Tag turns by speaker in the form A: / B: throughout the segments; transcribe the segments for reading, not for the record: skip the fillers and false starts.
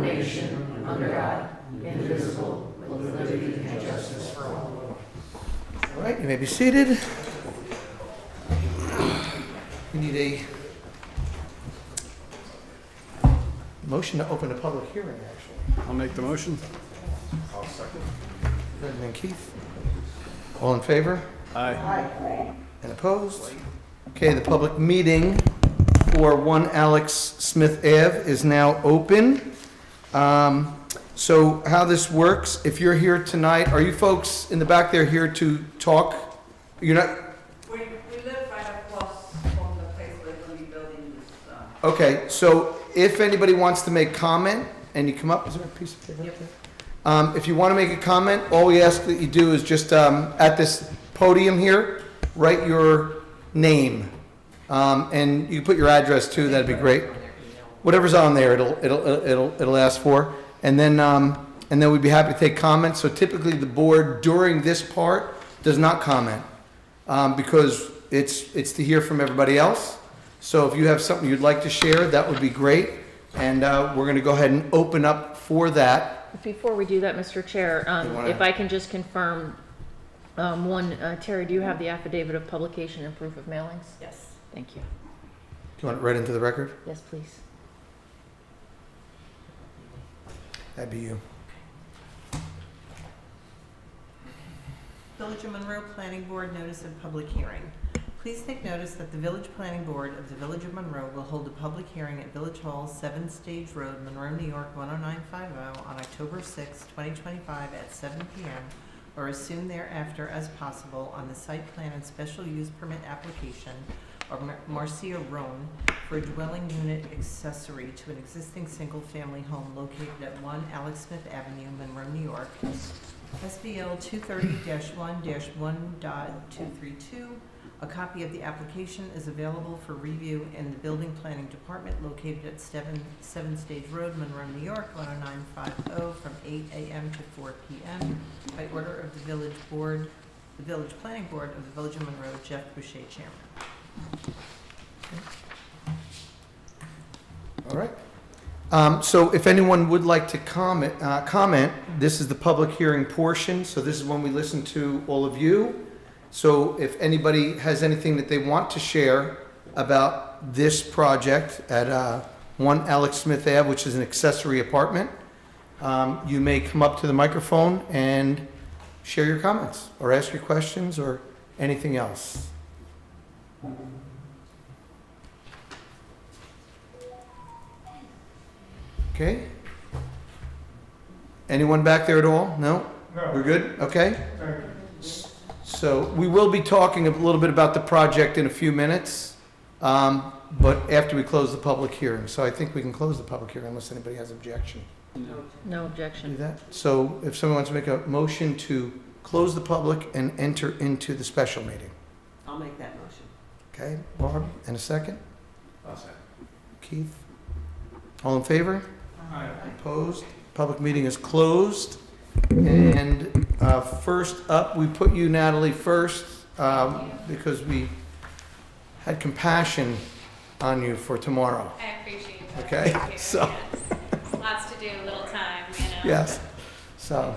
A: nation, under God, indivisible, with liberty and justice for all.
B: All right, you may be seated. We need a motion to open a public hearing, actually.
C: I'll make the motion.
D: I'll second.
B: Ferdinand Keith. All in favor?
C: Aye.
B: And opposed? Okay, the public meeting for 1 Alex Smith Ave is now open. So how this works, if you're here tonight, are you folks in the back there here to talk? You're not?
E: We live right across from the place where they're going to be building this.
B: Okay, so if anybody wants to make comment, and you come up, is there a piece of paper up there? If you want to make a comment, all we ask that you do is just, at this podium here, write your name. And you can put your address too, that'd be great. Whatever's on there, it'll ask for. And then we'd be happy to take comments. So typically the board during this part does not comment, because it's to hear from everybody else. So if you have something you'd like to share, that would be great. And we're going to go ahead and open up for that.
F: Before we do that, Mr. Chair, if I can just confirm, Terry, do you have the affidavit of publication and proof of mailings?
E: Yes.
F: Thank you.
B: Do you want it read into the record?
F: Yes, please.
B: That'd be you.
E: Village of Monroe Planning Board Notice of Public Hearing. Please take notice that the Village Planning Board of the Village of Monroe will hold a public hearing at Village Hall, 7 Stage Road, Monroe, New York, 10950 on October 6, 2025 at 7 p.m. or as soon thereafter as possible on the site plan and special use permit application of Marcia Roan for a dwelling unit accessory to an existing single-family home located at 1 Alex Smith Avenue, Monroe, New York. SBL 230-1-1.232. A copy of the application is available for review in the Building Planning Department located at 7 Stage Road, Monroe, New York, 10950 from 8 a.m. to 4 p.m. by order of the Village Board, the Village Planning Board of the Village of Monroe, Jeff Boucher, Chairman.
B: All right. So if anyone would like to comment, this is the public hearing portion. So this is when we listen to all of you. So if anybody has anything that they want to share about this project at 1 Alex Smith Ave, which is an accessory apartment, you may come up to the microphone and share your comments or ask your questions or anything else. Okay. Anyone back there at all? No?
D: No.
B: We're good? Okay.
D: Thank you.
B: So we will be talking a little bit about the project in a few minutes, but after we close the public hearing. So I think we can close the public hearing unless anybody has objection.
F: No
B: Do
F: objection.
B: that. So if someone wants to make a motion to close the public and enter into the special meeting.
E: I'll make that motion.
B: Okay, Barb, and a second?
D: I'll second.
B: Keith? All in favor?
D: Aye.
B: Opposed? Public meeting is closed. And first up, we put you, Natalie, first because we had compassion on you for tomorrow.
G: I appreciate that.
B: Okay,
G: Thank you.
B: so-
G: Yes. Lots to do, little time, you know.
B: Yes. So,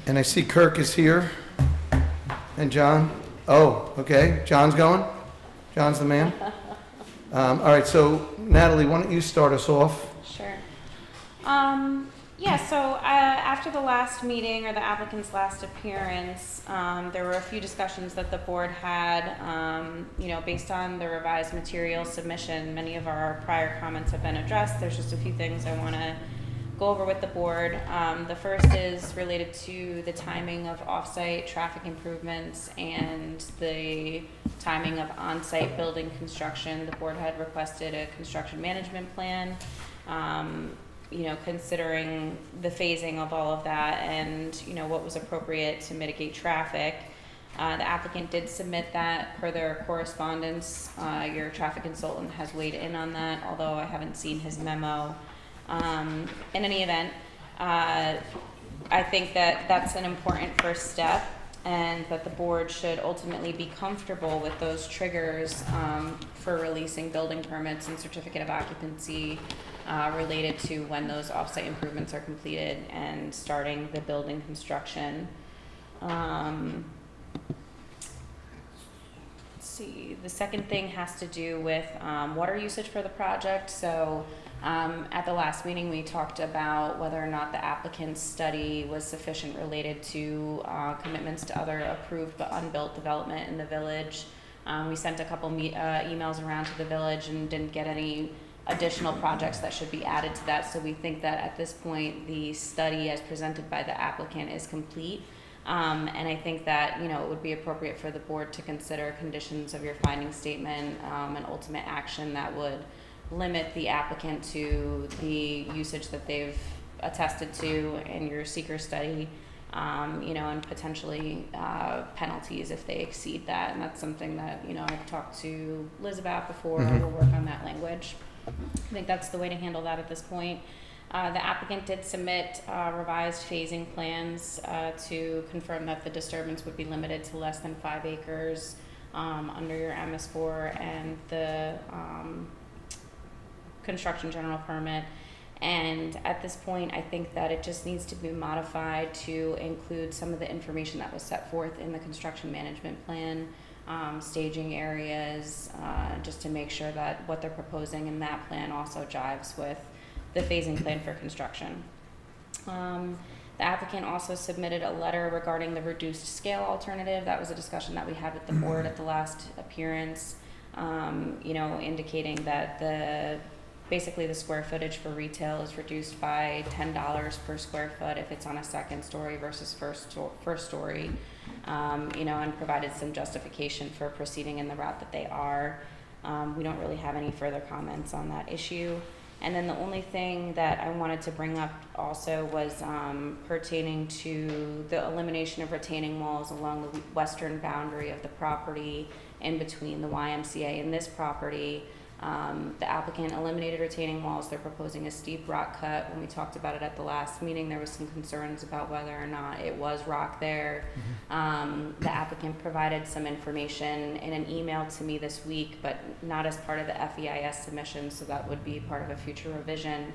B: and I see Kirk is here. And John? Oh, okay. John's going? John's the man? All right, so Natalie, why don't you start us off?
G: Sure. Yeah, so after the last meeting or the applicant's last appearance, there were a few discussions that the board had, based on the revised material submission. Many of our prior comments have been addressed. There's just a few things I want to go over with the board. The first is related to the timing of off-site traffic improvements and the timing of on-site building construction. The board had requested a construction management plan. Considering the phasing of all of that and, what was appropriate to mitigate traffic. The applicant did submit that per their correspondence. Your traffic consultant has weighed in on that, although I haven't seen his memo. In any event, I think that that's an important first step and that the board should ultimately be comfortable with those triggers for releasing building permits and certificate of occupancy related to when those offsite improvements are completed and starting the building construction. Let's see, the second thing has to do with water usage for the project. So at the last meeting, we talked about whether or not the applicant's study was sufficient related to commitments to other approved but unbuilt development in the village. We sent a couple emails around to the village and didn't get any additional projects that should be added to that. So we think that at this point, the study as presented by the applicant is complete. And I think that, you know, it would be appropriate for the board to consider conditions of your finding statement and ultimate action that would limit the applicant to the usage that they've attested to in your seeker study, you know, and potentially penalties if they exceed that. And that's something that, you know, I've talked to Liz about before. We'll work on that language. I think that's the way to handle that at this point. The applicant did submit revised phasing plans to confirm that the disturbance would be limited to less than 5 acres under your MS4 and the construction general permit. And at this point, I think that it just needs to be modified to include some of the information that was set forth in the construction management plan, staging areas, just to make sure that what they're proposing in that plan also jives with the phasing plan for construction. The applicant also submitted a letter regarding the reduced scale alternative. That was a discussion that we had with the board at the last appearance, you know, indicating that basically the square footage for retail is reduced by $10 per square foot if it's on a second story versus first story, you know, and provided some justification for proceeding in the route that they are. We don't really have any further comments on that issue. And then the only thing that I wanted to bring up also was pertaining to the elimination of retaining walls along the western boundary of the property in between the YMCA and this property. The applicant eliminated retaining walls. They're proposing a steep rock cut. When we talked about it at the last meeting, there was some concerns about whether or not it was rock there. The applicant provided some information in an email to me this week, but not as part of the FEIS submission, so that would be part of a future revision,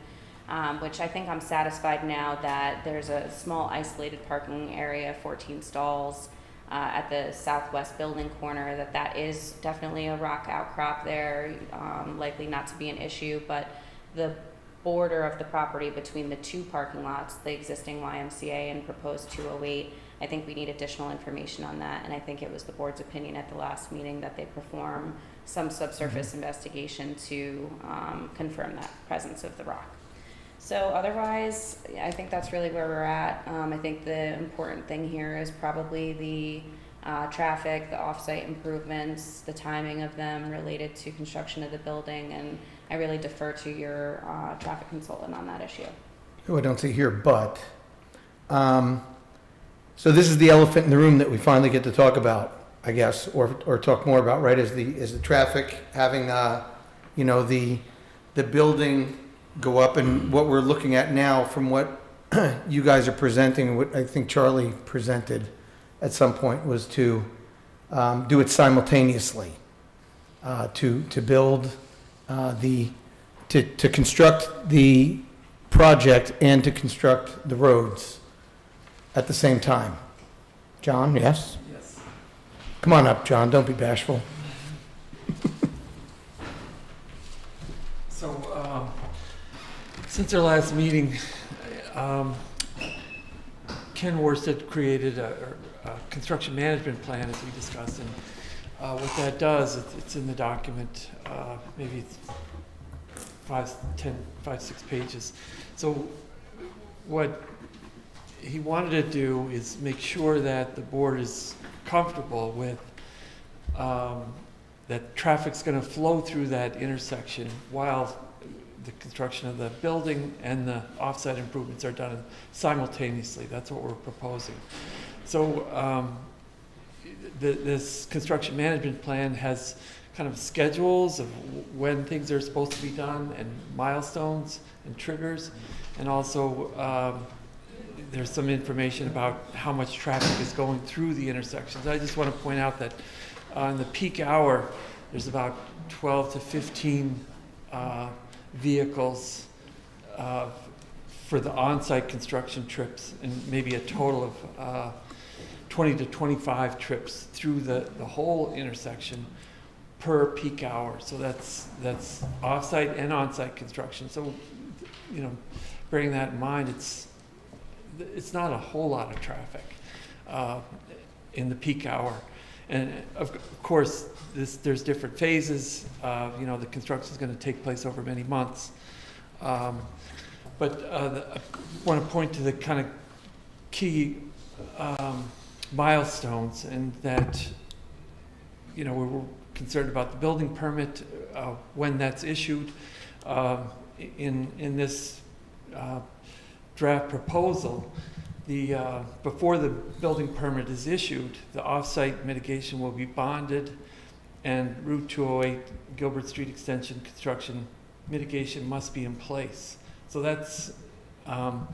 G: which I think I'm satisfied now that there's a small isolated parking area, 14 stalls, at the southwest building corner, that is definitely a rock outcrop there, likely not to be an issue, but the border of the property between the two parking lots, the existing YMCA and proposed 208, I think we need additional information on that, and I think it was the board's opinion at the last meeting that they perform some subsurface investigation to confirm that presence of the rock. So otherwise, I think that's really where we're at. I think the important thing here is probably the traffic, the off-site improvements, the timing of them related to construction of the building, and I really defer to your traffic consultant on that issue.
B: Who I don't see here, but, so this is the elephant in the room that we finally get to talk about, I guess, or talk more about, right, is the traffic having, you know, the building go up, and what we're looking at now from what you guys are presenting, what I think Charlie presented at some point was to do it simultaneously, to build to construct the project and to construct the roads at the same time. John, yes?
A: Yes.
B: Come on up, John, don't be bashful.
A: So, since our last meeting, Ken Worsted created a construction management plan, as we discussed, and what that does, it's in the document, maybe 5, 6 pages. So what he wanted to do is make sure that the board is comfortable with that traffic's going to flow through that intersection while the construction of the building and the offsite improvements are done simultaneously. That's what we're proposing. So this construction management plan has kind of schedules of when things are supposed to be done and milestones and triggers, and also there's some information about how much traffic is going through the intersections. I just want to point out that in the peak hour, there's about 12 to 15 vehicles for the on-site construction trips, and maybe a total of 20 to 25 trips through the whole intersection per peak hour. So that's off-site and on-site construction. So, you know, bearing that in mind, it's not a whole lot of traffic in the peak hour. And of course, there's different phases. You know, the construction is going to take place over many months. But I want to point to the kind of key milestones, and that, you know, we're concerned about the building permit, when that's issued. In this draft proposal, before the building permit is issued, the off-site mitigation will be bonded, and Route 208 Gilbert Street Extension construction mitigation must be in place. So that's kind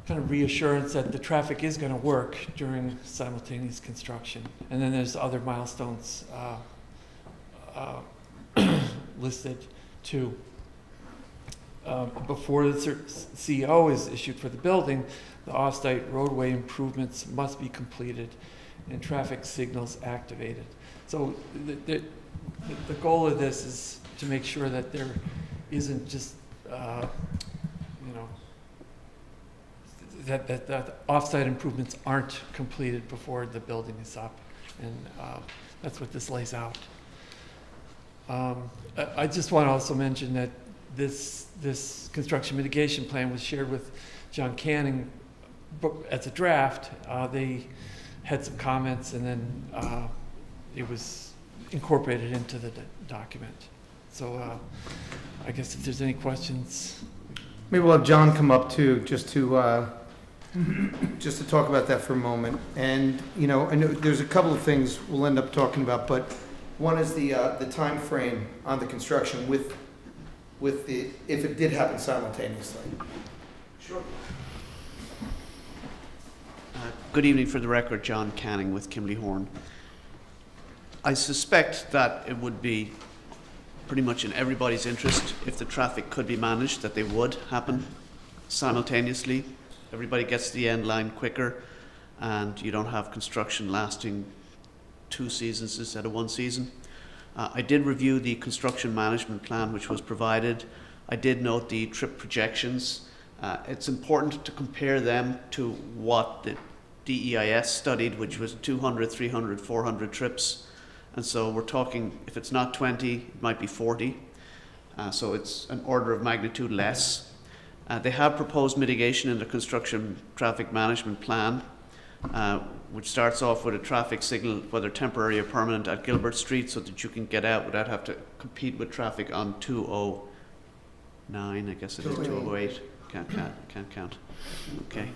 A: of reassurance that the traffic is going to work during simultaneous construction. And then there's other milestones listed too. Before the CO is issued for the building, the off-site roadway improvements must be completed and traffic signals activated. So the goal of this is to make sure that there isn't just, you know, that off-site improvements aren't completed before the building is up. And that's what this lays out. I just want to also mention that this construction mitigation plan was shared with John Canning as a draft. They had some comments, and then it was incorporated into the document. So I guess if there's any questions.
B: Maybe we'll have John come up too, just to talk about that for a moment. And, you know, I know there's a couple of things we'll end up talking about, but one is the time frame on the construction with the, if it did happen simultaneously.
C: Sure. Good evening. For the record, John Canning with Kimley Horn. I suspect that it would be pretty much in everybody's interest if the traffic could be managed, that they would happen simultaneously. Everybody gets to the end line quicker, and you don't have construction lasting 2 seasons instead of 1 season. I did review the construction management plan which was provided. I did note the trip projections. It's important to compare them to what the DEIS studied, which was 200, 300, 400 trips. And so we're talking, if it's not 20, it might be 40. So it's an order of magnitude less. They have proposed mitigation in the construction traffic management plan, which starts off with a traffic signal, whether temporary or permanent, at Gilbert Street, so that you can get out without having to compete with traffic on 209, I guess it is 208. Can't count. Okay.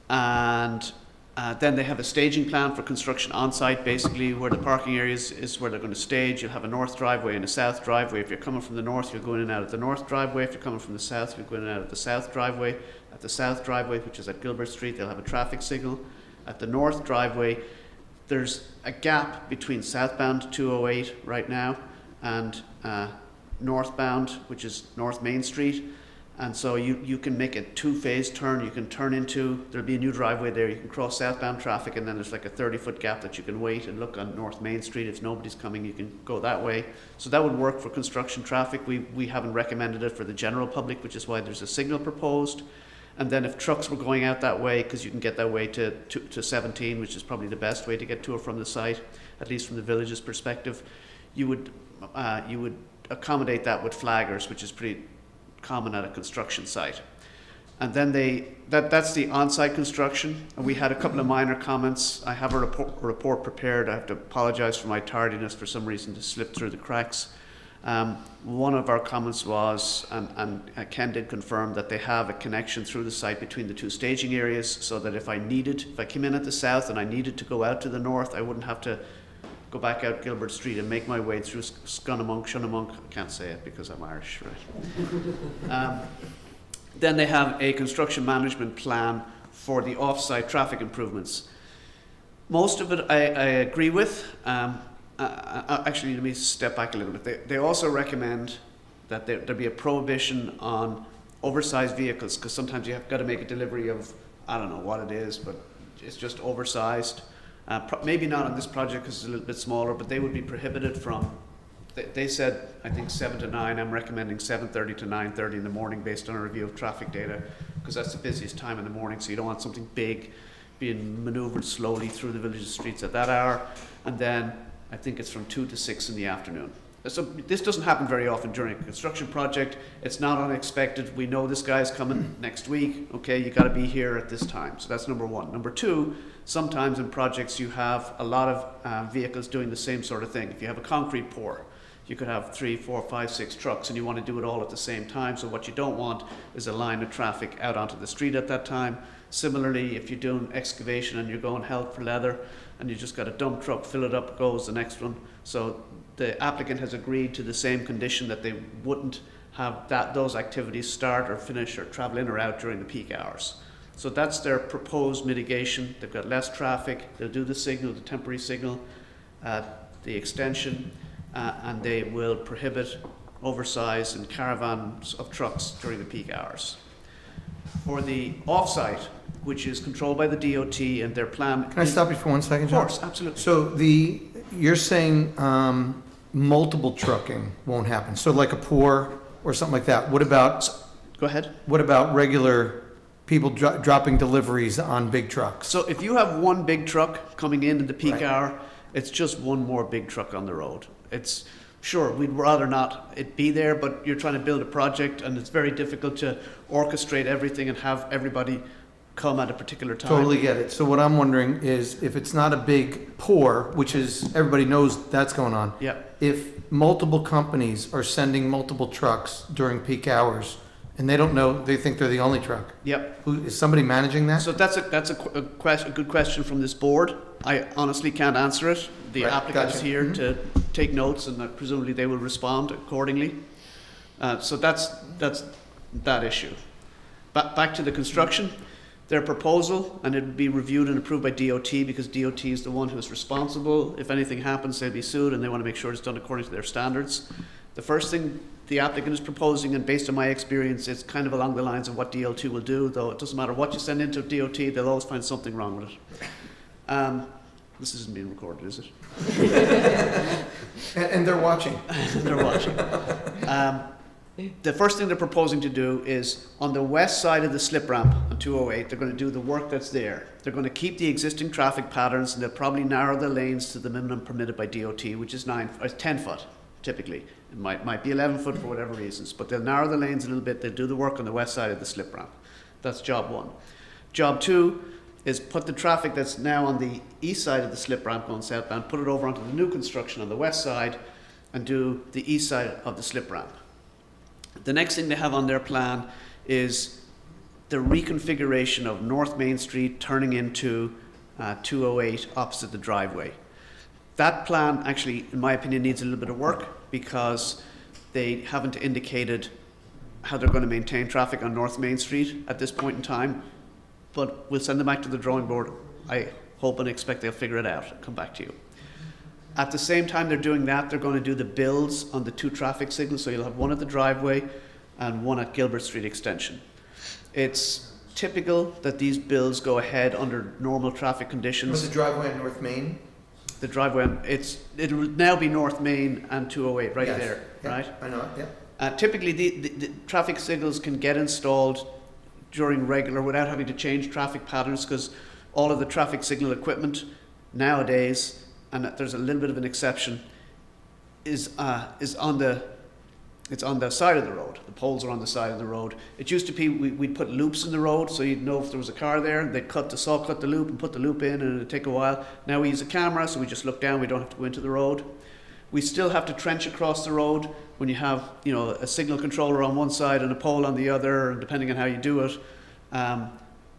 C: And then they have a staging plan for construction on site, basically where the parking areas is where they're going to stage. You'll have a north driveway and a south driveway. If you're coming from the north, you're going in and out of the north driveway. If you're coming from the south, you're going in and out of the south driveway. At the south driveway, which is at Gilbert Street, they'll have a traffic signal. At the north driveway, there's a gap between southbound 208 right now and northbound, which is North Main Street. And so you can make a 2-phase turn. You can turn into, there'll be a new driveway there. You can cross southbound traffic, and then there's like a 30-foot gap that you can wait and look on North Main Street. If nobody's coming, you can go that way. So that would work for construction traffic. We haven't recommended it for the general public, which is why there's a signal proposed. And then if trucks were going out that way, because you can get that way to 17, which is probably the best way to get to or from the site, at least from the village's perspective, you would accommodate that with flaggers, which is pretty common at a construction site. And then that's the on-site construction. And we had a couple of minor comments. I have a report prepared. I have to apologize for my tardiness. For some reason, to slip through the cracks. One of our comments was, and Ken did confirm, that they have a connection through the site between the 2 staging areas, so that if I came in at the south and I needed to go out to the north, I wouldn't have to go back out Gilbert Street and make my way through Scunnamunk. I can't say it because I'm Irish, right? Then they have a construction management plan for the off-site traffic improvements. Most of it I agree with. Actually, let me step back a little bit. They also recommend that there'd be a prohibition on oversized vehicles, because sometimes you have got to make a delivery of, I don't know what it is, but it's just oversized. Maybe not on this project because it's a little bit smaller, but they would be prohibited from, they said, I think 7 to 9, I'm recommending 7:30 to 9:30 in the morning based on a review of traffic data, because that's the busiest time in the morning, so you don't want something big being maneuvered slowly through the village's streets at that hour. And then I think it's from 2 to 6 in the afternoon. So this doesn't happen very often during a construction project. It's not unexpected. We know this guy's coming next week. Okay, you got to be here at this time. So that's number one. Number two, sometimes in projects you have a lot of vehicles doing the same sort of thing. If you have a concrete pour, you could have 3, 4, 5, 6 trucks, and you want to do it all at the same time. So what you don't want is a line of traffic out onto the street at that time. Similarly, if you're doing excavation and you're going hell for leather, and you just got a dump truck, fill it up, goes the next one. So the applicant has agreed to the same condition that they wouldn't have those activities start or finish or travel in or out during the peak hours. So that's their proposed mitigation. They've got less traffic. They'll do the signal, the temporary signal, the extension, and they will prohibit oversized and caravans of trucks during the peak hours. For the off-site, which is controlled by the DOT and their plan.
B: Can I stop you for 1 second, John?
C: Of course, absolutely.
B: So you're saying multiple trucking won't happen. So like a pour or something like that. What about
C: Go ahead.
B: regular people dropping deliveries on big trucks?
C: So if you have one big truck coming in the peak
B: Right.
C: hour, it's just one more big truck on the road. It's sure, we'd rather not it be there, but you're trying to build a project and it's very difficult to orchestrate everything and have everybody come at a particular time.
B: Totally get it. So what I'm wondering is if it's not a big pour, which is, everybody knows that's going on.
C: Yeah.
B: If multiple companies are sending multiple trucks during peak hours and they don't know, they think they're the only truck.
C: Yep.
B: Is somebody managing that?
C: So that's a good question from this board. I honestly can't answer it. The
B: Right,
C: applicant is
B: gotcha.
C: here to take notes, and presumably they will respond accordingly. So that's that issue. Back to the construction. Their proposal, and it would be reviewed and approved by DOT because DOT is the one who is responsible. If anything happens, they'll be sued, and they want to make sure it's done according to their standards. The first thing the applicant is proposing, and based on my experience, it's kind of along the lines of what DOT will do, though it doesn't matter what you send into DOT, they'll always find something wrong with it. This isn't being recorded, is it?
B: And they're watching.
C: They're watching. The first thing they're proposing to do is on the west side of the slip ramp on 208, they're going to do the work that's there. They're going to keep the existing traffic patterns, and they'll probably narrow the lanes to the minimum permitted by DOT, which is 10 foot typically. It might be 11 foot for whatever reasons, but they'll narrow the lanes a little bit. They'll do the work on the west side of the slip ramp. That's job one. Job two is put the traffic that's now on the east side of the slip ramp going southbound, put it over onto the new construction on the west side, and do the east side of the slip ramp. The next thing they have on their plan is the reconfiguration of North Main Street turning into 208 opposite the driveway. That plan actually, in my opinion, needs a little bit of work because they haven't indicated how they're going to maintain traffic on North Main Street at this point in time, but we'll send them back to the drawing board. I hope and expect they'll figure it out and come back to you. At the same time they're doing that, they're going to do the builds on the two traffic signals, so you'll have one at the driveway and one at Gilbert Street Extension. It's typical that these builds go ahead under normal traffic
B: Was
C: conditions.
B: the driveway on North Main?
C: The driveway, it'll now be North Main and 208 right
B: Yes.
C: there,
B: Yeah,
C: right?
B: I know, yeah.
C: Typically the traffic signals can get installed during regular without having to change traffic patterns, because all of the traffic signal equipment nowadays, and there's a little bit of an exception, is on the side of the road. The poles are on the side of the road. It used to be we'd put loops in the road so you'd know if there was a car there, and they'd cut the loop and put the loop in, and it'd take a while. Now we use a camera, so we just look down, we don't have to go into the road. We still have to trench across the road when you have, a signal controller on one side and a pole on the other, and depending on how you do it.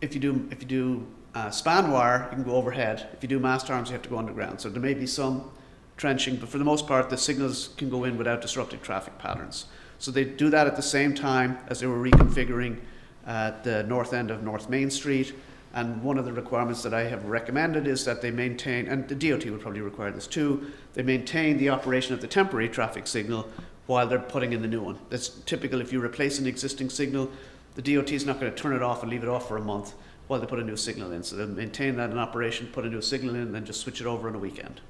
C: If you do span wire, you can go overhead. If you do mast arms, you have to go underground. So there may be some trenching, but for the most part, the signals can go in without disrupting traffic patterns. So they do that at the same time as they were reconfiguring the north end of North Main Street. And one of the requirements that I have recommended is that they maintain, and the DOT would probably require this too, they maintain the operation of the temporary traffic signal, while they're putting in the new one. That's typical. If you replace an existing signal, the DOT is not going to turn it off and leave it off for a month while they put a new signal in. So they'll maintain that in operation, put a new signal in, and then just switch it over on a weekend.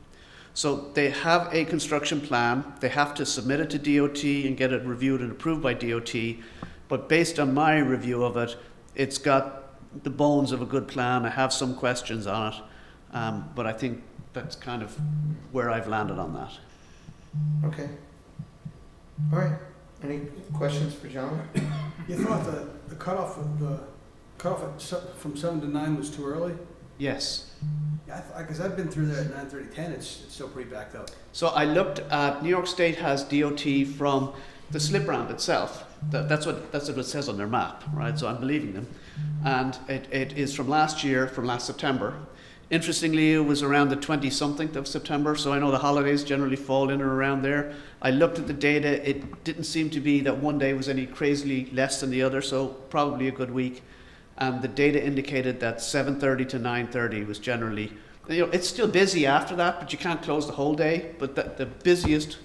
C: So they have a construction plan. They have to submit it to DOT and get it reviewed and approved by DOT. But based on my review of it, it's got the bones of a good plan. I have some questions on it, but I think that's kind of where I've landed on that.
B: Okay. All right. Any questions for John?
H: You thought the cutoff from 7 to 9 was too early?
C: Yes.
H: Yeah, because I've been through there at 9:30, 10. It's still pretty backed up.
C: So I looked at, New York State has DOT from the slip ramp itself. That's what it says on their map, right? So I'm believing them. And it is from last year, from last September. Interestingly, it was around the 20-something of September, so I know the holidays generally fall in or around there. I looked at the data. It didn't seem to be that one day was any crazily less than the other, so probably a good week. And the data indicated that 7:30 to 9:30 was generally, it's still busy after that, but you can't close the whole day. But the busiest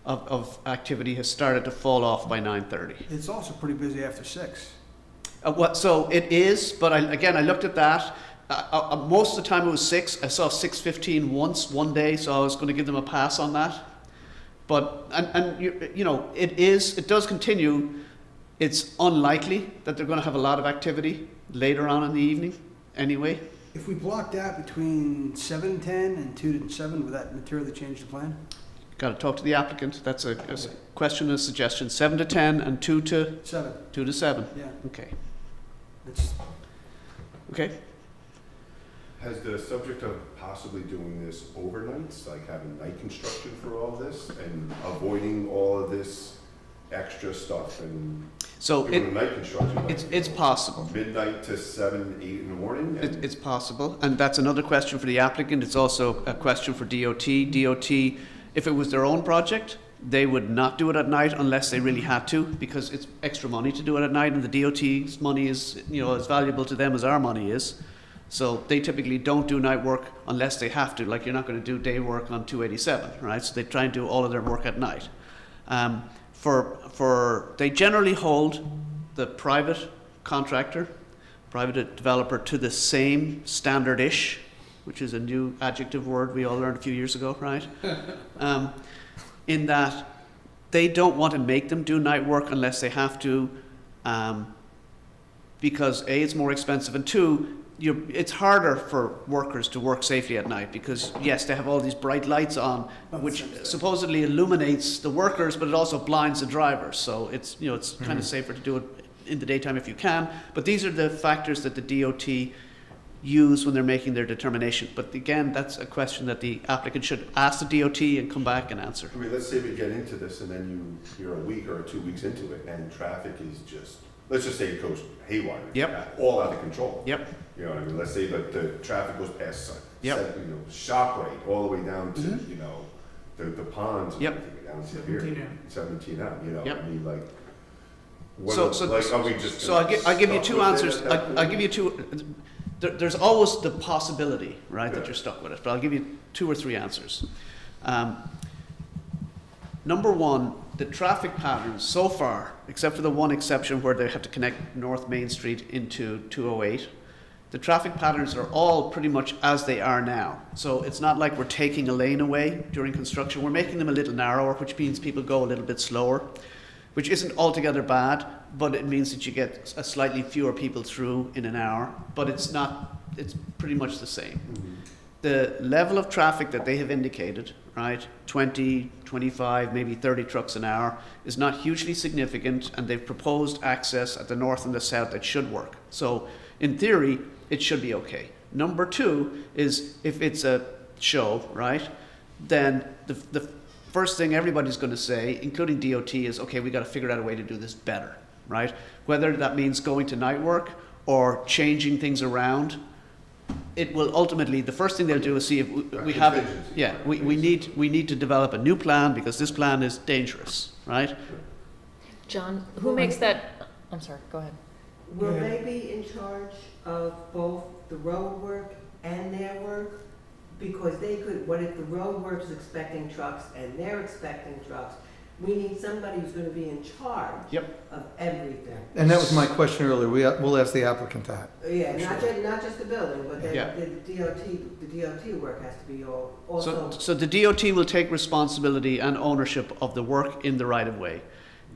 C: of activity has started to fall off by 9:30.
H: It's also pretty busy after 6.
C: So it is, but I looked at that. Most of the time it was 6. I saw 6:15 one day, so I was going to give them a pass on that. But it does continue. It's unlikely that they're going to have a lot of activity later on in the evening, anyway.
H: If we blocked out between 7 and 10 and 2 to 7, would that materially change the plan?
C: Got to talk to the applicant. That's a question and a suggestion. 7 to 10 and 2 to
H: 7.
C: 2 to 7.
H: Yeah.
C: Okay.
H: It's,
C: Okay.
D: Has the subject of possibly doing this overnights, like having night construction for all this and avoiding all of this extra stuff and
C: So
D: doing night construction? Like,
C: it's possible.
D: Midnight to 7, 8 in the morning? And
C: It's possible, and that's another question for the applicant. It's also a question for DOT. DOT, if it was their own project, they would not do it at night unless they really had to, because it's extra money to do it at night, and the DOT's money is, as valuable to them as our money is. So they typically don't do night work unless they have to. Like, you're not going to do day work on 287, right? So they try and do all of their work at night. They generally hold the private contractor, private developer, to the same standard-ish, which is a new adjective word we all learned a few years ago, right? In that they don't want to make them do night work unless they have to, because A, it's more expensive, and 2, it's harder for workers to work safely at night because, yes, they have all these bright lights on, which supposedly illuminates the workers, but it also blinds the drivers. So it's kind of safer to do it in the daytime if you can. But these are the factors that the DOT use when they're making their determination. But again, that's a question that the applicant should ask the DOT and come back and answer.
D: I mean, let's say we get into this and then you're a week or 2 weeks into it and traffic is just, let's just say it goes haywire.
C: Yep.
D: All out of control.
C: Yep.
D: You know what I mean? Let's say that the traffic goes past,
C: Yep.
D: ShopRite all the way down to, the ponds and
C: Yep.
D: everything down to here. 17 M,
C: Yep.
D: I mean, like, are we just?
C: So I'll give you two
D: stuck with
C: answers.
D: it at that
C: I'll give you two. There's always the possibility, right, that you're stuck with it. But I'll give you 2 or 3 answers. Number one, the traffic patterns so far, except for the one exception where they had to connect North Main Street into 208, the traffic patterns are all pretty much as they are now. So it's not like we're taking a lane away during construction. We're making them a little narrower, which means people go a little bit slower, which isn't altogether bad, but it means that you get a slightly fewer people through in an hour, but it's pretty much the same.
D: Mm-hmm.
C: The level of traffic that they have indicated, right, 20, 25, maybe 30 trucks an hour, is not hugely significant, and they've proposed access at the north and the south that should work. So in theory, it should be okay. Number 2 is if it's a show, right, then the first thing everybody's going to say, including DOT, is, okay, we got to figure out a way to do this better, right? Whether that means going to night work or changing things around, it will ultimately, the first thing they'll do is see if we have, we need to develop a new plan because this plan is dangerous, right?
F: John, who makes that, I'm sorry, go ahead.
I: Will they be in charge of both the road work and their work? Because they could, what if the road work is expecting trucks and they're expecting trucks? We need somebody who's gonna be in charge
C: Yep.
I: of everything.
B: And that was my question earlier. We'll ask the applicant that.
I: Yeah, not just the building, but
C: Yeah.
I: the DOT work has to be all, also.
C: So the DOT will take responsibility and ownership of the work in the right of way.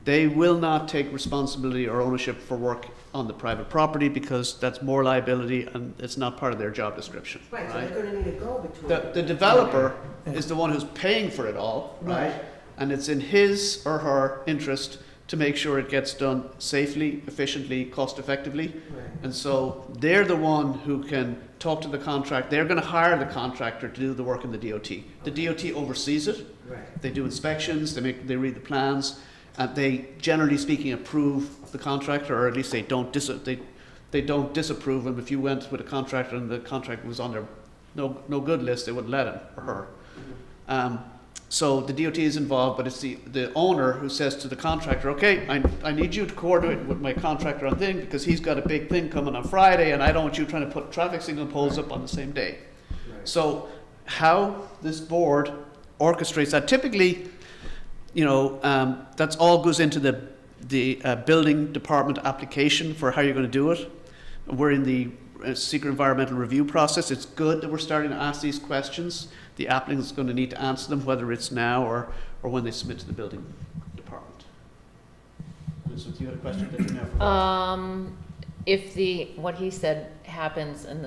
C: They will not take responsibility or ownership for work on the private property because that's more liability and it's not part of their job description.
I: Right, so
C: Right?
I: they're gonna need a go-between.
C: The developer is the one who's paying for it all, right? And it's in his or her interest to make sure it gets done safely, efficiently, cost effectively.
I: Right.
C: And so they're the one who can talk to the contract. They're going to hire the contractor to do the work in the DOT. The DOT oversees it.
I: Right.
C: They do inspections. They read the plans, and they, generally speaking, approve the contractor, or at least they don't disapprove him. If you went with a contractor and the contractor was on their no good list, they wouldn't let him or her. So the DOT is involved, but it's the owner who says to the contractor, okay, I need you to coordinate with my contractor on thing because he's got a big thing coming on Friday and I don't want you trying to put traffic signal poles up on the same day.
I: Right.
C: So how this board orchestrates that, typically, that's all goes into the building department application for how you're going to do it. We're in the secret environmental review process. It's good that we're starting to ask these questions. The applicant is going to need to answer them, whether it's now or when they submit to the building department. Elizabeth, you had a question that you have?
F: If what he said happens and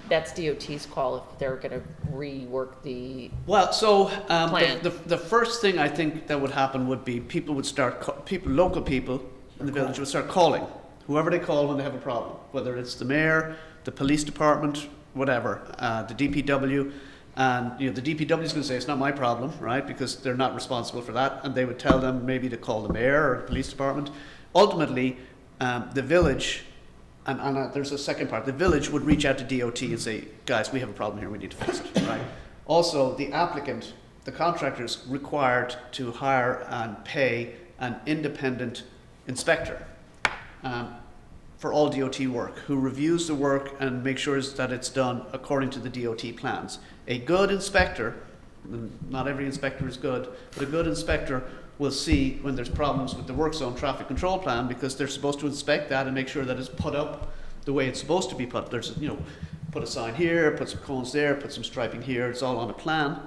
F: that's DOT's call if they're gonna rework the
C: Well, so
F: plan.
C: the first thing I think that would happen would be people would start, local people in the village would start calling whoever they call when they have a problem, whether it's the mayor, the police department, whatever, the DPW. And the DPW is going to say it's not my problem, right? Because they're not responsible for that, and they would tell them maybe to call the mayor or the police department. Ultimately, the village, and there's a second part. The village would reach out to DOT and say, guys, we have a problem here. We need to fix it, right? Also, the applicant, the contractor, is required to hire and pay an independent inspector for all DOT work, who reviews the work and makes sure that it's done according to the DOT plans. A good inspector, not every inspector is good, but a good inspector will see when there's problems with the work zone traffic control plan because they're supposed to inspect that and make sure that it's put up the way it's supposed to be put. There's, put a sign here, put some cones there, put some striping here, it's all on a plan.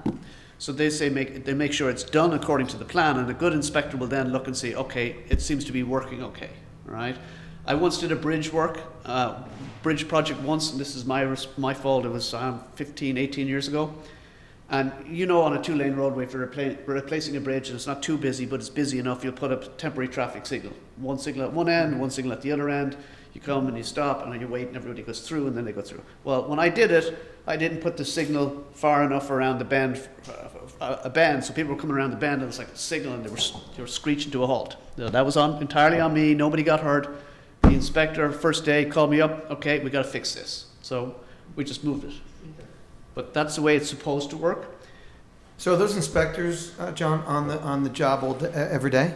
C: So they say they make sure it's done according to the plan, and a good inspector will then look and say, okay, it seems to be working okay, right? I once did a bridge project once, and this is my fault. It was 15, 18 years ago. And on a 2-lane roadway, if you're replacing a bridge and it's not too busy, but it's busy enough, you'll put up temporary traffic signal. One signal at one end, one signal at the other end. You come and you stop, and then you wait, and everybody goes through, and then they go through. Well, when I did it, I didn't put the signal far enough around the bend, so people were coming around the bend, and it's like a signal, and they were screeching to a halt. So that was entirely on me. Nobody got hurt. The inspector, first day, called me up. Okay, we got to fix this. So we just moved it. But that's the way it's supposed to work.
B: So are those inspectors, John, on the job every day?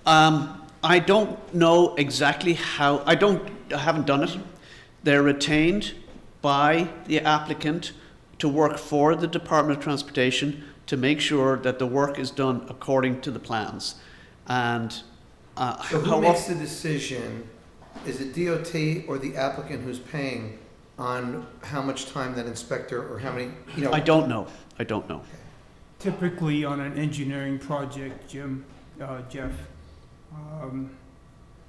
C: I don't know exactly how. I haven't done it. They're retained by the applicant to work for the Department of Transportation to make sure that the work is done according to the plans. And
B: So who makes the decision? Is it DOT or the applicant who's paying on how much time that inspector or how many,
C: I don't know.
H: Typically on an engineering project, Jeff,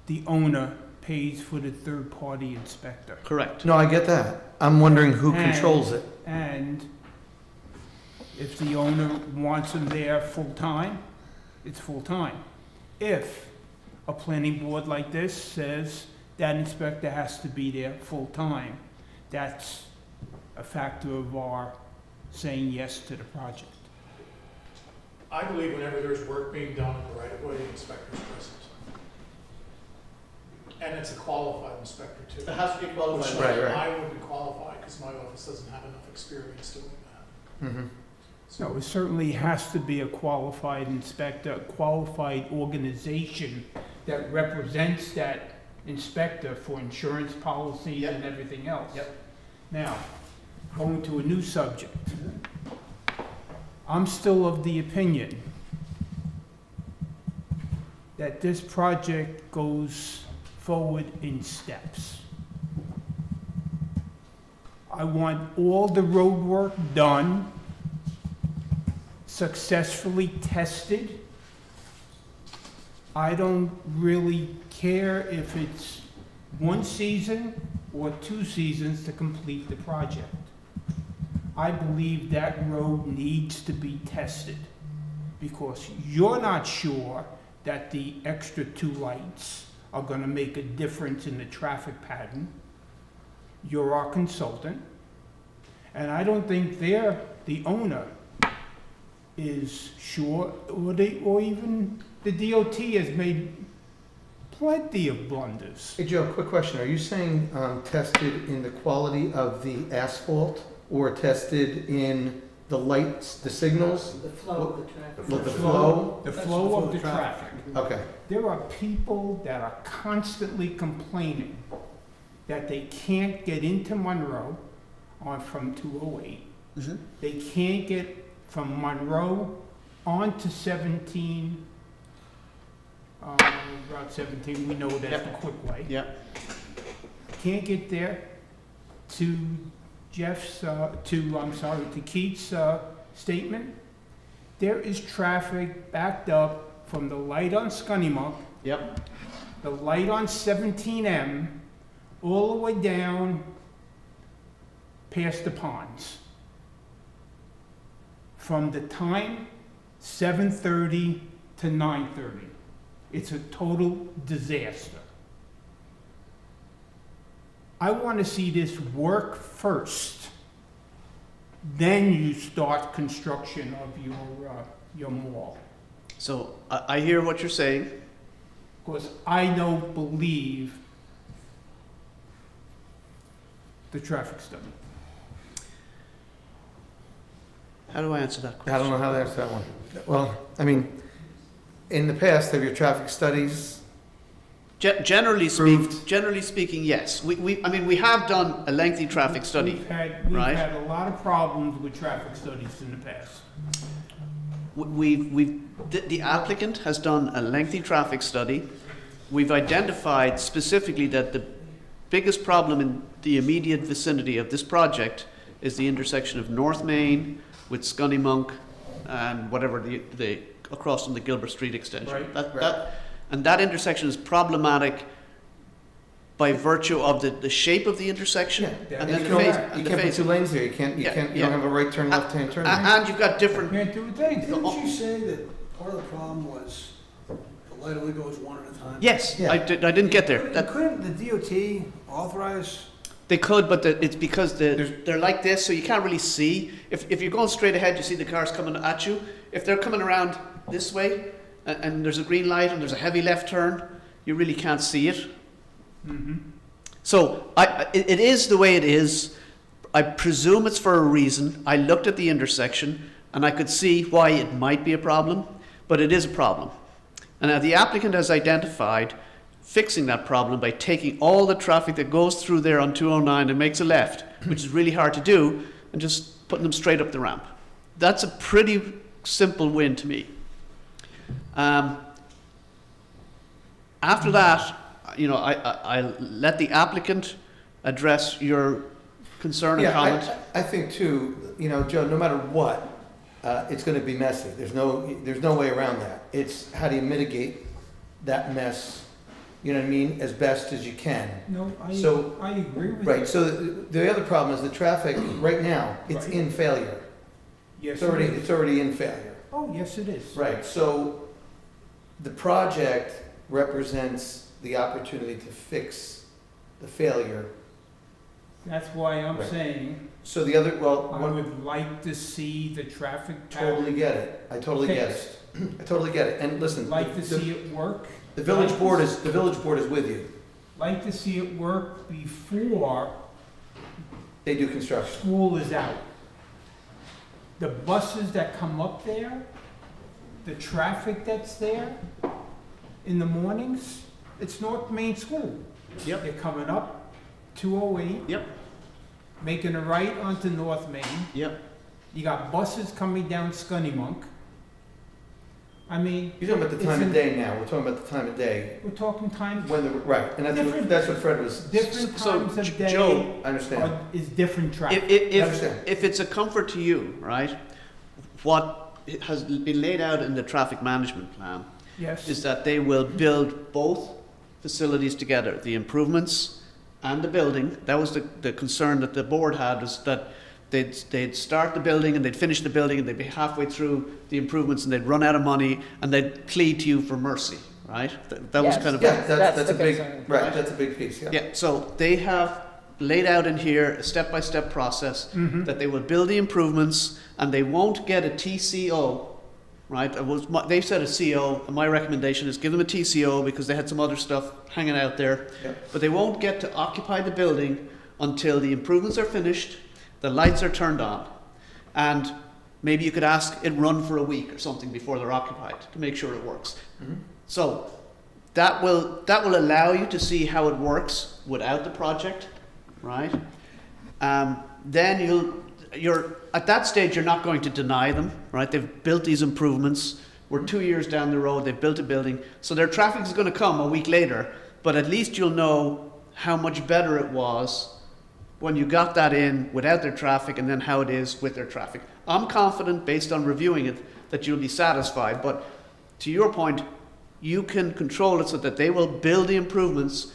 H: the owner pays for the third-party inspector.
C: Correct.
B: No, I get that. I'm wondering who controls it.
H: And if the owner wants him there full-time, it's full-time. If a planning board like this says that inspector has to be there full-time, that's a factor of our saying yes to the project.
J: I believe whenever there's work being done in the right of way, the inspector's present. And it's a qualified inspector too.
C: It has to be qualified.
B: Right.
J: I would be qualified because my office doesn't have enough experience doing that.
B: Mm-hmm.
H: So it certainly has to be a qualified inspector, a qualified organization that represents that inspector for insurance policies and everything else.
C: Yep.
H: Now, going to a new subject. I'm still of the opinion that this project goes forward in steps. I want all the road work done, successfully tested. I don't really care if it's one season or 2 seasons to complete the project. I believe that road needs to be tested because you're not sure that the extra 2 lights are gonna make a difference in the traffic pattern. You're our consultant, and I don't think they're, the owner, is sure, or even the DOT has made plenty of blunders.
B: Hey, Joe, quick question. Are you saying tested in the quality of the asphalt or tested in the lights, the signals?
I: The flow of the traffic.
B: The flow?
H: The flow of the traffic.
B: Okay.
H: There are people that are constantly complaining that they can't get into Monroe from 208.
C: Mhm.
H: They can't get from Monroe onto 17, Route 17, we know that's the quick way.
C: Yeah.
H: Can't get there to to Keith's statement. There is traffic backed up from the light on Scunnamunk,
C: Yep.
H: the light on 17M, all the way down past the ponds. From the time 7:30 to 9:30. It's a total disaster. I want to see this work first. Then you start construction of your mall.
C: So I hear what you're saying.
H: Because I don't believe the traffic study.
C: How do I answer that question?
B: I don't know how to answer that one. Well, I mean, in the past, have your traffic studies
C: Generally
B: Proved.
C: speaking, yes. I mean, we have done a lengthy traffic study.
H: We've
C: right?
H: had a lot of problems with traffic studies in the past.
C: The applicant has done a lengthy traffic study. We've identified specifically that the biggest problem in the immediate vicinity of this project is the intersection of North Main with Scunnamunk and whatever the across from the Gilbert Street extension.
H: Right.
C: And that intersection is problematic by virtue of the shape of the intersection
H: Yeah,
C: and
H: you
C: then the
H: can't-
C: phase.
B: You
C: And the
B: can't put
C: phase.
B: 2 lanes there. You don't have a right turn, left-hand turn. lane.
C: And you've got different.
H: Can't do a thing.
K: Didn't you say that part of the problem was the light only goes one at a time?
C: Yes,
B: Yeah.
C: I didn't get there.
K: Couldn't the DOT authorize?
C: They could, but it's because they're like this, so you can't really see. If you're going straight ahead, you see the cars coming at you. If they're coming around this way, and there's a green light and there's a heavy left turn, you really can't see it.
H: Mm-hmm.
C: So it is the way it is. I presume it's for a reason. I looked at the intersection and I could see why it might be a problem, but it is a problem. And now the applicant has identified fixing that problem by taking all the traffic that goes through there on 209 and makes a left, which is really hard to do, and just putting them straight up the ramp. That's a pretty simple win to me. After that, you know, I let the applicant address your concern and comment.
B: I think too, you know, Joe, no matter what, it's gonna be messy. There's no way around that. It's how do you mitigate that mess, you know what I mean, as best as you can.
H: No, I agree with you.
B: Right, so the other problem is the traffic, right now, it's
H: Right.
B: in failure.
H: Yes,
B: It's already in failure.
H: Oh, yes, it is.
B: Right, so the project represents the opportunity to fix the failure.
H: That's why I'm
B: Right.
H: saying
B: So the other, well,
H: I
B: one,
H: would like to see the traffic
B: totally
H: pattern
B: get it. I totally get it.
H: fixed.
B: I totally get it. And listen,
H: Like to
B: the
H: see it work.
B: village board is with you.
H: Like to see it work before
B: They do construction.
H: school is out. The buses that come up there, the traffic that's there in the mornings, it's North Main School.
C: Yep.
H: They're coming up 208,
C: Yep,
H: making a right onto North Main.
C: yep.
H: You got buses coming down Scunnamunk. I mean,
B: You're talking about the time of day now, we're talking about the time of day,
H: we're talking time,
B: when the, right, and that's what Fred was,
H: different
C: So,
H: times of day
C: Joe,
B: I understand.
H: is different traffic.
B: I understand.
C: If it's a comfort to you, right, what has been laid out in the traffic management plan
H: Yes.
C: is that they will build both facilities together, the improvements and the building. That was the concern that the board had, is that they'd start the building and they'd finish the building and they'd be halfway through the improvements and they'd run out of money and they'd plead to you for mercy, right? That was
F: Yes.
C: kind of.
B: Yeah,
F: That's
B: that's a
F: the
B: big,
F: concern.
B: right, that's a big piece, yeah.
C: Yeah, so they have laid out in here a step-by-step process that they will build the improvements and they won't get a TCO, right? They said a CO, and my recommendation is give them a TCO because they had some other stuff hanging out there.
B: Yeah.
C: But they won't get to occupy the building until the improvements are finished, the lights are turned on, and maybe you could ask it run for a week or something before they're occupied to make sure it works.
B: Mhm.
C: So that will allow you to see how it works without the project, right? Then you're at that stage, you're not going to deny them, right? They've built these improvements. We're 2 years down the road. They've built a building, so their traffic is going to come a week later. But at least you'll know how much better it was when you got that in without their traffic, and then how it is with their traffic. I'm confident, based on reviewing it, that you'll be satisfied. But to your point, you can control it so that they will build the improvements